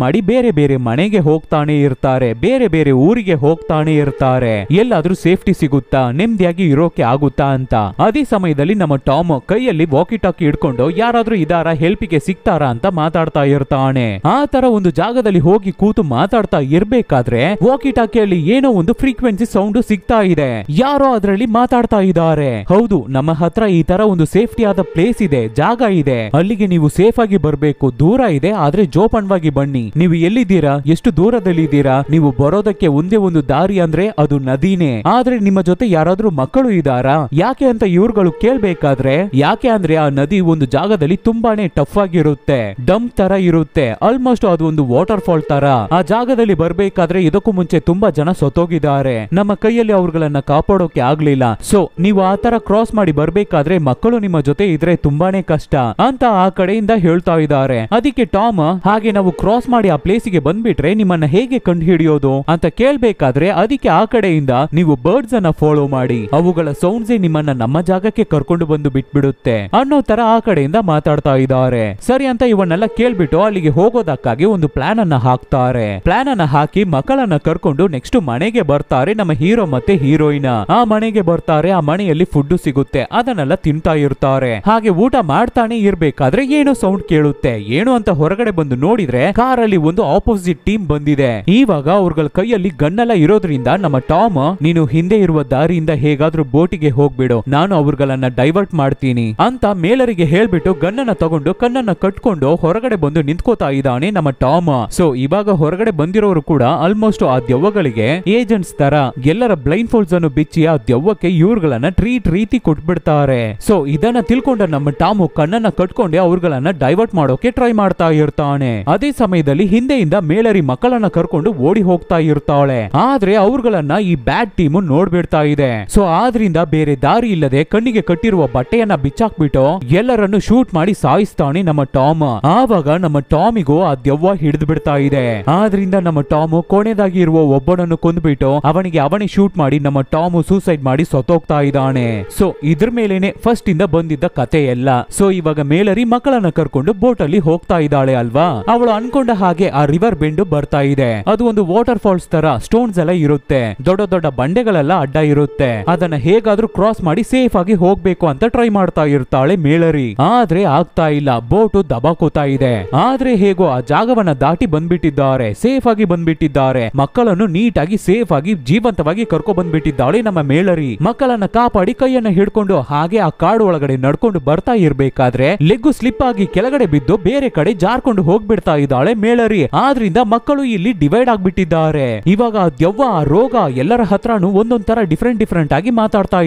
ಮಾಡಿ ಬೇರೆ ಬೇರೆ ಮನೆಗೆ ಹೋಗ್ತಾನೆ ಇರ್ತಾರೆ, ಬೇರೆ ಬೇರೆ ಊರಿಗೆ ಹೋಗ್ತಾನೆ ಇರ್ತಾರೆ. ಎಲ್ಲಾದ್ರೂ ಸೇಫ್ಟಿ ಸಿಗುತ್ತಾ, ನೆಮ್ಮದಿಯಾಗಿ ಇರೋಕೆ ಆಗುತ್ತಾ ಅಂತ. ಅದೇ ಸಮಯದಲ್ಲಿ ನಮ್ಮ ಟಾಮ್ ಕೈಯಲ್ಲಿ ವಾಕಿ ಟಾಕಿ ಹಿಡ್ಕೊಂಡು ಯಾರಾದ್ರೂ ಇದಾರ ಹೆಲ್ಪಿಗೆ ಸಿಗ್ತಾರಾ ಅಂತ ಮಾತಾಡ್ತಾ ಇರ್ತಾನೆ. ಆ ತರ ಒಂದು ಜಾಗದಲ್ಲಿ ಹೋಗಿ ಕೂತು ಮಾತಾಡ್ತಾ ಇರ್ಬೇಕಾದ್ರೆ ವಾಕಿ ಟಾಕಿಯಲ್ಲಿ ಏನೋ ಒಂದು ಫ್ರೀಕ್ವೆನ್ಸಿ ಸೌಂಡ್ ಸಿಗ್ತಾ ಇದೆ. ಯಾರೋ ಅದರಲ್ಲಿ ಮಾತಾಡ್ತಾ ಇದ್ದಾರೆ. ಹೌದು, ನಮ್ಮ ಹತ್ರ ಈ ತರ ಒಂದು ಸೇಫ್ಟಿ ಆದ ಪ್ಲೇಸ್ ಇದೆ, ಜಾಗ ಇದೆ, ಅಲ್ಲಿಗೆ ನೀವು ಸೇಫ್ ಆಗಿ ಬರ್ಬೇಕು, ದೂರ ಇದೆ ಆದ್ರೆ ಜೋಪಾನವಾಗಿ ಬನ್ನಿ. ನೀವು ಎಲ್ಲಿದ್ದೀರಾ, ಎಷ್ಟು ದೂರದಲ್ಲಿ ಇದ್ದೀರಾ, ನೀವು ಬರೋದಕ್ಕೆ ಒಂದೇ ಒಂದು ದಾರಿ ಅಂದ್ರೆ ಅದು ನದಿನೇ. ಆದ್ರೆ ನಿಮ್ಮ ಜೊತೆ ಯಾರಾದ್ರೂ ಮಕ್ಕಳು ಇದ್ದಾರಾ, ಯಾಕೆ ಅಂತ ಇವ್ರುಗಳು ಕೇಳ್ಬೇಕಾದ್ರೆ ಯಾಕೆ ಅಂದ್ರೆ ಆ ನದಿ ಒಂದು ಜಾಗದಲ್ಲಿ ತುಂಬಾನೇ ಟಫ್ ಆಗಿರುತ್ತೆ, ಡಂಪ್ ತರ ಇರುತ್ತೆ, ಆಲ್ಮೋಸ್ಟ್ ಅದು ಒಂದು ವಾಟರ್ ಫಾಲ್ ತರ. ಆ ಜಾಗದಲ್ಲಿ ಬರ್ಬೇಕಾದ್ರೆ ಇದಕ್ಕೂ ಮುಂಚೆ ತುಂಬಾ ಜನ ಸತ್ತೋಗಿದ್ದಾರೆ, ನಮ್ಮ ಕೈಯಲ್ಲಿ ಅವ್ರುಗಳನ್ನ ಕಾಪಾಡೋಕೆ ಆಗ್ಲಿಲ್ಲ. ಸೊ ನೀವು ಆ ತರ ಕ್ರಾಸ್ ಮಾಡಿ ಬರ್ಬೇಕಾದ್ರೆ ಮಕ್ಕಳು ನಿಮ್ಮ ಜೊತೆ ಇದ್ರೆ ತುಂಬಾನೇ ಕಷ್ಟ ಅಂತ ಆ ಕಡೆಯಿಂದ ಹೇಳ್ತಾ ಇದ್ದಾರೆ. ಅದಕ್ಕೆ ಟಾಮ್ ಹಾಗೆ ನಾವು ಕ್ರಾಸ್ ಮಾಡಿ ಆ ಪ್ಲೇಸಿಗೆ ಬಂದ್ಬಿಟ್ರೆ ನಿಮ್ಮನ್ನ ಹೇಗೆ ಕಂಡು ಹಿಡಿಯೋದು ಅಂತ ಕೇಳ್ಬೇಕಾದ್ರೆ ಅದಕ್ಕೆ ಆ ಕಡೆಯಿಂದ ನೀವು ಬರ್ಡ್ಸ್ ಅನ್ನ ಫಾಲೋ ಮಾಡಿ, ಅವುಗಳ ಸೌಂಡ್ಸ್ ನಿಮ್ಮನ್ನ ನಮ್ಮ ಜಾಗಕ್ಕೆ ಕರ್ಕೊಂಡು ಬಂದು ಬಿಟ್ಬಿಡುತ್ತೆ ಅನ್ನೋ ತರ ಆ ಕಡೆಯಿಂದ ಮಾತಾಡ್ತಾ ಇದ್ದಾರೆ. ಸರಿ ಅಂತ ಇವನ್ನೆಲ್ಲ ಕೇಳ್ಬಿಟ್ಟು ಅಲ್ಲಿಗೆ ಹೋಗೋದಕ್ಕಾಗಿ ಒಂದು ಪ್ಲಾನ್ ಅನ್ನ ಹಾಕ್ತಾರೆ. ಪ್ಲಾನ್ ಅನ್ನ ಹಾಕಿ ಮಕ್ಕಳನ್ನ ಕರ್ಕೊಂಡು ನೆಕ್ಸ್ಟ್ ಮನೆಗೆ ಬರ್ತಾರೆ ನಮ್ಮ ಹೀರೋ ಮತ್ತೆ ಹೀರೋಯಿನ್. ಆ ಮನೆಗೆ ಬರ್ತಾರೆ, ಆ ಮನೆಯಲ್ಲಿ ಫುಡ್ ಸಿಗುತ್ತೆ, ಅದನ್ನೆಲ್ಲ ತಿಂತಾ ಇರ್ತಾರೆ. ಹಾಗೆ ಊಟ ಮಾಡ್ತಾನೆ ಇರ್ಬೇಕಾದ್ರೆ ಏನೋ ಸೌಂಡ್ ಕೇಳುತ್ತೆ. ಏನು ಅಂತ ಹೊರಗಡೆ ಬಂದು ನೋಡಿದ್ರೆ ಕಾರಲ್ಲಿ ಒಂದು ಆಪೋಸಿಟ್ ಟೀಮ್ ಬಂದಿದೆ. ಇವಾಗ ಅವ್ರಗಳ ಕೈಯಲ್ಲಿ ಗನ್ನೆಲ್ಲ ಇರೋದ್ರಿಂದ ನಮ್ಮ ಟಾಮ್ ನೀನು ಹಿಂದೆ ಇರುವ ದಾರಿಯಿಂದ ಹೇಗಾದ್ರೂ ಬೋಟಿಗೆ ಹೋಗ್ಬಿಡು, ನಾನು ಅವ್ರಗಳನ್ನ ಡೈವರ್ಟ್ ಮಾಡ್ತೀನಿ ಅಂತ ಮೇಲರಿಗೆ ಹೇಳ್ಬಿಟ್ಟು ಗನ್ನನ್ನ ತಗೊಂಡು ಕಣ್ಣನ್ನ ಕಟ್ಕೊಂಡು ಹೊರಗಡೆ ಬಂದು ನಿಂತ್ಕೋತಾ ಇದ್ದಾನೆ ನಮ್ಮ ಟಾಮ್. ಸೊ ಇವಾಗ ಹೊರಗಡೆ ಬಂದಿರೋರು ಕೂಡ ಆಲ್ಮೋಸ್ಟ್ ಆ ದೆವ್ವಗಳಿಗೆ ಏಜೆಂಟ್ಸ್ ತರ ಎಲ್ಲರ ಬ್ಲೈಂಡ್ ಫೋಲ್ಡ್ಸ್ ಅನ್ನು ಬಿಚ್ಚಿ ಆ ದೆವ್ವಕ್ಕೆ ಇವ್ರುಗಳನ್ನ ಟ್ರೀಟ್ ರೀತಿ ಕೊಟ್ಬಿಡ್ತಾರೆ. ಸೊ ಇದನ್ನ ತಿಳ್ಕೊಂಡ ನಮ್ಮ ಟಾಮು ಕಣ್ಣನ್ನ ಕಟ್ಕೊಂಡೆ ಅವ್ರಗಳನ್ನ ಡೈವರ್ಟ್ ಮಾಡೋಕೆ ಟ್ರೈ ಮಾಡ್ತಾ ಇರ್ತಾನೆ. ಅದೇ ಸಮಯದಲ್ಲಿ ಹಿಂದೆಯಿಂದ ಮೇಲರಿ ಮಕ್ಕಳನ್ನ ಕರ್ಕೊಂಡು ಓಡಿ ಹೋಗ್ತಾ ಇರ್ತಾಳೆ. ಆದ್ರೆ ಅವ್ರಗಳನ್ನ ಈ ಬ್ಯಾಡ್ ಟೀಮ್ ನೋಡ್ಬಿಡ್ತಾ ಇದೆ. ಸೊ ಆದ್ರಿಂದ ಬೇರೆ ದಾರಿ ಇಲ್ಲದೆ ಕಣ್ಣಿಗೆ ಕಟ್ಟಿರುವ ಬಟ್ಟೆಯನ್ನ ಬಿಚ್ಚಾಕ್ಬಿಟ್ಟು ಎಲ್ಲರನ್ನು ಶೂಟ್ ಮಾಡಿ ಸಾಯಿಸ್ತಾನೆ ನಮ್ಮ ಟಾಮ್. ಆವಾಗ ನಮ್ಮ ಟಾಮಿಗೂ ಆ ದೆವ್ವ ಹಿಡಿದು ಬಿಡ್ತಾ ಇದೆ. ಆದ್ರಿಂದ ನಮ್ಮ ಟಾಮು ಕೊನೆದಾಗಿ ಇರುವ ಒಬ್ಬನನ್ನು ಕೊಂದ್ಬಿಟ್ಟು ಅವನಿಗೆ ಶೂಟ್ ಮಾಡಿ ನಮ್ಮ ಟಾಮು ಸೂಸೈಡ್ ಮಾಡಿ ಸತ್ತೋಗ್ತಾ ಇದ್ದಾನೆ. ಸೊ ಇದ್ರ ಮೇಲೇನೆ ಫಸ್ಟ್ ಇಂದ ಬಂದಿದ್ದ ಕತೆ ಎಲ್ಲ. ಸೊ ಇವಾಗ ಮೇಲರಿ ಮಕ್ಕಳನ್ನ ಕರ್ಕೊಂಡು ಬೋಟ್ ಅಲ್ಲಿ ಹೋಗ್ತಾ ಇದ್ದಾಳೆ ಅಲ್ವಾ. ಅವಳು ಅನ್ಕೊಂಡ ಹಾಗೆ ಆ ರಿವರ್ ಬೆಂಡ್ ಬರ್ತಾ ಇದೆ. ಅದು ಒಂದು ವಾಟರ್ ಫಾಲ್ಸ್ ತರ ಸ್ಟೋನ್ಸ್ ಎಲ್ಲ ಇರುತ್ತೆ, ದೊಡ್ಡ ದೊಡ್ಡ ಬಂಡೆಗಳೆಲ್ಲ ಅಡ್ಡ ಇರುತ್ತೆ. ಅದನ್ನ ಹೇಗಾದ್ರೂ ಕ್ರಾಸ್ ಮಾಡಿ ಸೇಫ್ ಆಗಿ ಹೋಗ್ಬೇಕು ಅಂತ ಟ್ರೈ ಮಾಡ್ತಾ ಇರ್ತಾಳೆ ಮೇಲರಿ. ಆದ್ರೆ ಆಗ್ತಾ ಇಲ್ಲ, ಬೋಟ್ ದಬಾಕೋತಾ ಇದೆ. ಆದ್ರೆ ಹೇಗೋ ಆ ಜಾಗವನ್ನ ದಾಟಿ ಬಂದ್ಬಿಟ್ಟಿದ್ದಾರೆ, ಸೇಫ್ ಆಗಿ ಬಂದ್ಬಿಟ್ಟಿದ್ದಾರೆ. ಮಕ್ಕಳನ್ನು ನೀಟಾಗಿ ಸೇಫ್ ಆಗಿ ಜೀವಂತವಾಗಿ ಕರ್ಕೊ ಬಂದ್ಬಿಟ್ಟಿದ್ದಾಳೆ ನಮ್ಮ ಮೇಲರಿ. ಮಕ್ಕಳನ್ನ ಕಾಪಾಡಿ ಕೈಯನ್ನ ಹಿಡ್ಕೊಂಡು ಹಾಗೆ ಆ ಕಾಡು ಒಳಗಡೆ ನಡ್ಕೊಂಡು ಬರ್ತಾ ಇರ್ಬೇಕಾದ್ರೆ ಲೆಗ್ಗು ಸ್ಲಿಪ್ ಆಗಿ ಕೆಳಗಡೆ ಬಿದ್ದು ಬೇರೆ ಕಡೆ ಜಾರ್ಕೊಂಡು ಹೋಗ್ಬಿಡ್ತಾ ಇದ್ದಾಳೆ ಮೇಲರಿ. ಆದ್ರಿಂದ ಮಕ್ಕಳು ಇಲ್ಲಿ ಡಿವೈಡ್ ಆಗ್ಬಿಟ್ಟಿದ್ದಾರೆ. ಇವಾಗ ದೆವ್ವ ರೋಗ ಎಲ್ಲರ ಹತ್ರನು ಒಂದೊಂದ್ ತರ ಡಿಫ್ರೆಂಟ್ ಆಗಿ ಮಾತಾಡ್ತಾ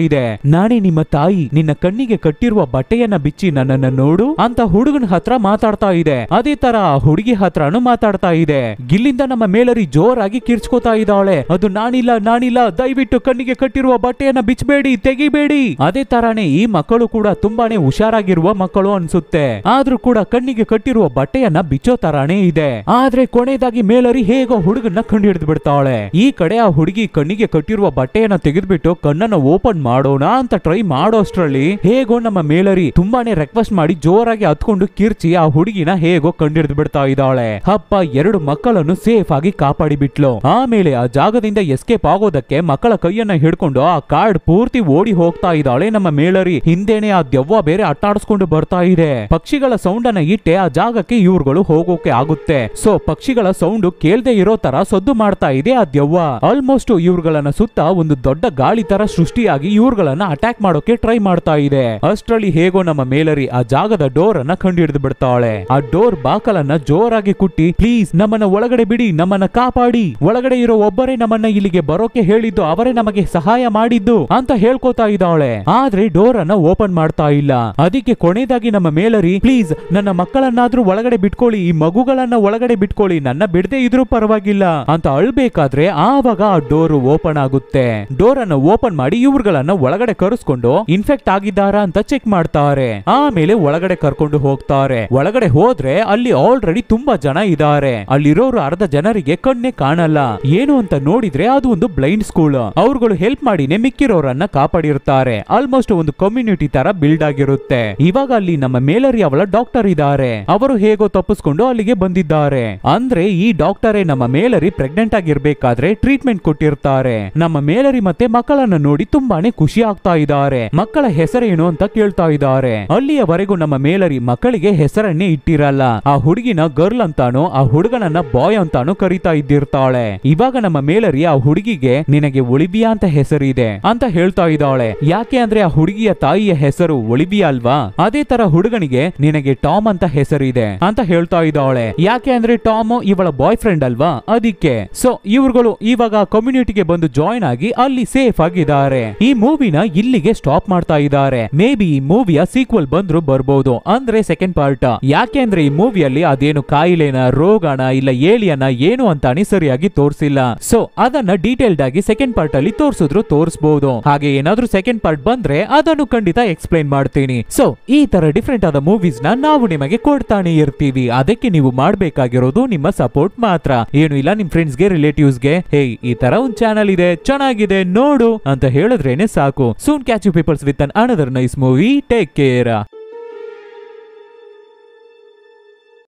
ಇದೆ. ನಾನೇ ನಿಮ್ಮ ತಾಯಿ, ನಿನ್ನ ಕಣ್ಣಿಗೆ ಕಟ್ಟಿರುವ ಬಟ್ಟೆಯನ್ನ ಬಿಚ್ಚಿ ನನ್ನನ್ನ ನೋಡು ಅಂತ ಹುಡುಗನ ಹತ್ರ ಮಾತಾಡ್ತಾ ಇದೆ. ಅದೇ ತರ ಹುಡುಗಿ ಹತ್ರನು ಮಾತಾಡ್ತಾ ಇದೆ. ಗಿಲ್ಲಿಂದ ನಮ್ಮ ಮೇಲರಿ ಜೋರಾಗಿ ಕಿರ್ಚ್ಕೋತಾ ಇದ್ದಾಳೆ. ಅದು ನಾನಿಲ್ಲ, ದಯವಿಟ್ಟು ಕಣ್ಣಿಗೆ ಕಟ್ಟಿರುವ ಬಟ್ಟೆಯನ್ನ ಬಿಚ್ಚಬೇಡಿ, ತೆಗಿಬೇಡಿ. ಅದೇ ತರಾನೇ ಈ ಮಕ್ಕಳು ಕೂಡ ತುಂಬಾನೇ ಹುಷಾರಾಗಿರುವ ಮಕ್ಕಳು ಅನ್ಸುತ್ತೆ. ಆದ್ರೂ ಕೂಡ ಕಣ್ಣಿಗೆ ಕಟ್ಟಿರುವ ಬಟ್ಟೆಯನ್ನ ಬಿಚ್ಚೋ ತರಾನೇ ಇದೆ. ಆದ್ರೆ ಕೊನೆಯದಾಗಿ ಮೇಲರಿ ಹೇಗೋ ಹುಡುಗನ್ನ ಕಂಡು ಹಿಡಿದು ಬಿಡ್ತಾಳೆ. ಈ ಕಡೆ ಆ ಹುಡುಗಿ ಕಣ್ಣಿಗೆ ಕಟ್ಟಿರುವ ಬಟ್ಟೆಯನ್ನ ತೆಗೆದ್ಬಿಟ್ಟು ಕಣ್ಣನ್ನ ಓಪನ್ ಮಾಡೋಣ ಅಂತ ಟ್ರೈ ಮಾಡೋಷ್ಟ್ರಲ್ಲಿ ಹೇಗೋ ನಮ್ಮ ಮೇಲರಿ ತುಂಬಾನೇ ರಿಕ್ವೆಸ್ಟ್ ಮಾಡಿ ಜೋರಾಗಿ ಹತ್ಕೊಂಡು ಕಿರ್ಚಿ ಆ ಹುಡುಗಿನ ಹೇಗೋ ಕಂಡು ಹಿಡಿದು ಬಿಡ್ತಾ ಇದ್ದಾಳೆ. ಹಪ್ಪ ಎರಡು ಮಕ್ಕಳನ್ನು ಸೇಫ್ ಆಗಿ ಕಾಪಾಡಿ ಬಿಟ್ಲು. ಆಮೇಲೆ ಆ ಜಾಗದಿಂದ ಎಸ್ಕೇಪ್ ಆಗೋದಕ್ಕೆ ಮಕ್ಕಳ ಕೈಯನ್ನ ಹಿಡ್ಕೊಂಡು ಆ ಕಾರ್ಡ್ ಪೂರ್ತಿ ಓಡಿ ಹೋಗ್ತಾ ಇದ್ದಾಳೆ ನಮ್ಮ ಮೇಲರಿ. ಹಿಂದೆನೆ ಆ ದೆವ್ವ ಬೇರೆ ಅಟ್ಟಾಡಿಸ್ಕೊಂಡು ಬರ್ತಾ ಇದೆ. ಪಕ್ಷಿಗಳ ಸೌಂಡ್ ಅನ್ನ ಇಟ್ಟೆ ಆ ಜಾಗಕ್ಕೆ ಇವ್ರುಗಳು ಹೋಗೋಕೆ ಆಗುತ್ತೆ. ಸೊ ಪಕ್ಷಿಗಳ ಸೌಂಡ್ ಕೇಳ್ದೆ ಇರೋ ತರ ಸದ್ದು ಮಾಡ್ತಾ ಇದೆ ಆ ದೆವ್ವ. ಆಲ್ಮೋಸ್ಟ್ ಇವ್ರುಗಳನ್ನ ಸುತ್ತ ಒಂದು ದೊಡ್ಡ ಗಾಳಿ ತರ ಸೃಷ್ಟಿಯಾಗಿ ಇವ್ರುಗಳನ್ನ ಅಟ್ಯಾಕ್ ಮಾಡೋಕೆ ಟ್ರೈ ಮಾಡ್ತಾ ಇದೆ. ಅಷ್ಟರಲ್ಲಿ ಹೇಗೋ ನಮ್ಮ ಮೇಲರಿ ಆ ಜಾಗದ ಡೋರ್ ಅನ್ನ ಕಂಡು ಹಿಡಿದು ಬಿಡ್ತಾಳೆ. ಆ ಡೋರ್ ಬಾಕಲನ್ನ ಜೋರಾಗಿ ಕುಟ್ಟಿ, ಪ್ಲೀಸ್ ನಮ್ಮನ್ನ ಒಳಗಡೆ ಬಿಡಿ, ನಮ್ಮನ್ನ ಕಾಪಾಡಿ, ಒಳಗಡೆ ಇರೋ ಒಬ್ಬರೇ ನಮ್ಮನ್ನ ಇಲ್ಲಿಗೆ ಬರೋಕೆ ಹೇಳಿದ್ದು, ಅವರೇ ನಮಗೆ ಸಹಾಯ ಮಾಡಿದ್ದು ಅಂತ ಹೇಳ್ಕೋತಾ ಇದ್ದಾಳೆ. ಆದ್ರೆ ಡೋರ್ ಅನ್ನ ಓಪನ್ ಮಾಡ್ತಾ ಇಲ್ಲ. ಅದಕ್ಕೆ ಕೊನೆಯದಾಗಿ ನಮ್ಮ ಮೇಲರಿ, ಪ್ಲೀಸ್ ನನ್ನ ಮಕ್ಕಳನ್ನಾದ್ರೂ ಒಳಗಡೆ ಬಿಟ್ಕೊಳ್ಳಿ, ಈ ಮಗುಗಳನ್ನ ಒಳಗಡೆ ಬಿಟ್ಕೊಳ್ಳಿ, ನನ್ನ ಬಿಡದೆ ಇದ್ರೂ ಪರವಾಗಿಲ್ಲ ಅಂತ ಅಳ್ಬೇಕಾದ್ರೆ ಆವಾಗ ಆ ಡೋರ್ ಓಪನ್ ಆಗುತ್ತೆ. ಡೋರ್ ಅನ್ನ ಓಪನ್ ಮಾಡಿ ಇವ್ರುಗಳನ್ನ ಒಳಗಡೆ ಕರೆಸ್ಕೊಂಡು ಇನ್ಫೆಕ್ಟ್ ಆಗಿದ್ದಾರಾ ಅಂತ ಚೆಕ್ ಮಾಡ್ತಾರೆ. ಆಮೇಲೆ ಒಳಗಡೆ ಕರ್ಕೊಂಡು ಹೋಗ್ತಾರೆ. ಒಳಗಡೆ ಹೋದ್ರೆ ಅಲ್ಲಿ ಆಲ್ರೆಡಿ ತುಂಬಾ ಜನ ಇದ್ದಾರೆ. ಅಲ್ಲಿರೋರು ಅರ್ಧ ಜನರಿಗೆ ಕಣ್ಣೆ ಕಾಣಲ್ಲ. ಏನು ಅಂತ ನೋಡಿದ್ರೆ ಅದು ಒಂದು ಬ್ಲೈಂಡ್ ಸ್ಕೂಲ್. ಅವ್ರುಗಳು ಹೆಲ್ಪ್ ಮಾಡಿನೇ ಮಿಕ್ಕಿರೋರನ್ನ ಕಾಪಾಡಿರ್ತಾರೆ. ಆಲ್ಮೋಸ್ಟ್ ಒಂದು ಕಮ್ಯುನಿಟಿ ತರ ಬಿಲ್ಡ್ ಆಗಿರುತ್ತೆ. ಇವಾಗ ಅಲ್ಲಿ ನಮ್ಮ ಮೇಲರಿ ಅವಳ ಡಾಕ್ಟರ್ ಇದ್ದಾರೆ. ಅವರು ಹೇಗೋ ತಪ್ಪಿಸ್ಕೊಂಡು ಅಲ್ಲಿಗೆ ಬಂದಿದ್ದಾರೆ. ಅಂದ್ರೆ ಈ ಡಾಕ್ಟರೇ ನಮ್ಮ ಮೇಲರಿ ಪ್ರೆಗ್ನೆಂಟ್ ಆಗಿರ್ಬೇಕಾದ್ರೆ ಟ್ರೀಟ್ಮೆಂಟ್ ಕೊಟ್ಟಿರ್ತಾರೆ. ನಮ್ಮ ಮೇಲರಿ ಮತ್ತೆ ಮಕ್ಕಳನ್ನ ನೋಡಿ ತುಂಬಾನೇ ಖುಷಿ ಆಗ್ತಾ ಇದ್ದಾರೆ. ಮಕ್ಕಳ ಹೆಸರೇನು ಅಂತ ಕೇಳ್ತಾ ಇದ್ದಾರೆ. ಅಲ್ಲಿಯವರೆಗೂ ನಮ್ಮ ಮೇಲರಿ ಮಕ್ಕಳಿಗೆ ಹೆಸರನ್ನೇ ಇಟ್ಟಿರಲ್ಲ. ಆ ಹುಡುಗಿನ ಗರ್ಲ್ ಅಂತಾನು ಆ ಹುಡುಗನನ್ನ ಬಾಯ್ ಅಂತಾನು ಕರಿತಾ ಇದ್ದಿರ್ತಾಳೆ. ಇವಾಗ ನಮ್ಮ ಮೇಲರಿ ಆ ಹುಡುಗಿಗೆ ನಿನಗೆ ಒಲಿವಿಯಾ ಅಂತ ಹೆಸರಿದೆ ಅಂತ ಹೇಳ್ತಾ ಇದ್ದಾಳೆ. ಯಾಕೆ ಅಂದ್ರೆ ಆ ಹುಡುಗಿಯ ತಾಯಿಯ ಹೆಸರು ಒಲಿವಿಯಾ ಅಲ್ವಾ. ಅದೇ ತರ ಹುಡುಗನಿಗೆ ನಿನಗೆ ಟಾಮ್ ಅಂತ ಹೆಸರಿದೆ ಅಂತ ಹೇಳ್ತಾ ಇದ್ದಾಳೆ. ಯಾಕೆ ಅಂದ್ರೆ ಟಾಮ್ ಇವಳ ಬಾಯ್ ಫ್ರೆಂಡ್ ಅಲ್ವಾ, ಅದಕ್ಕೆ. ಸೊ ಇವ್ರುಗಳು ಇವಾಗ ಕಮ್ಯುನಿಟಿಗೆ ಬಂದು ಜಾಯಿನ್ ಆಗಿ ಅಲ್ಲಿ ಸೇಫ್ ಆಗಿದ್ದಾರೆ. ಈ ಮೂವಿನ ಇಲ್ಲಿಗೆ ಸ್ಟಾಪ್ ಮಾಡ್ತಾ ಇದ್ದಾರೆ. ಮೇ ಬಿ ಈ ಮೂವಿಯ ಸೀಕ್ವಲ್ ಬಂದ್ರು ಬರ್ಬೋದು, ಅಂದ್ರೆ ಸೆಕೆಂಡ್ ಪಾರ್ಟ್. ಯಾಕೆ ಅಂದ್ರೆ ಈ ಮೂವಿಯಲ್ಲಿ ಅದೇನು ಕಾಯಿಲೆನ, ರೋಗನ, ಇಲ್ಲ ಏಲಿಯನ ಏನು ಅಂತಾನೆ ಸರಿಯಾಗಿ ತೋರಿಸಿಲ್ಲ. ಸೊ ಅದನ್ನ ಡೀಟೇಲ್ಡ್ ಆಗಿ ಸೆಕೆಂಡ್ ಪಾರ್ಟ್ ಅಲ್ಲಿ ತೋರಿಸಿದ್ರು ತೋರಿಸಬಹುದು. ಹಾಗೆ ಏನಾದ್ರೂ ಸೆಕೆಂಡ್ ಪಾರ್ಟ್ ಬಂದ್ರೆ ಅದನ್ನು ಖಂಡಿತ ಎಕ್ಸ್ಪ್ಲೈನ್ ಮಾಡ್ತೀನಿ. ಸೊ ಈ ತರ ಡಿಫ್ರೆಂಟ್ ಆದ ಮೂವೀಸ್ ನ ನಾವು ನಿಮಗೆ ಕೊಡ್ತಾನೆ ಇರ್ತೀವಿ. ಅದಕ್ಕೆ ನೀವು ಮಾಡ್ಬೇಕಾಗಿರೋದು ನಿಮ್ಮ ಸಪೋರ್ಟ್ ಮಾತ್ರ. ಏನು ಇಲ್ಲ, ನಿಮ್ ಫ್ರೆಂಡ್ಸ್ ಗೆ, ರಿಲೇಟಿವ್ಸ್ ಗೆ, ಹೇ ಈ ತರ ಒಂದ್ ಚಾನಲ್ ಇದೆ, ಚೆನ್ನಾಗಿದೆ ನೋಡು ಅಂತ ಹೇಳಿದ್ರೇನೆ ಸಾಕು. Soon catch you peoples with an another nice movie. Take care.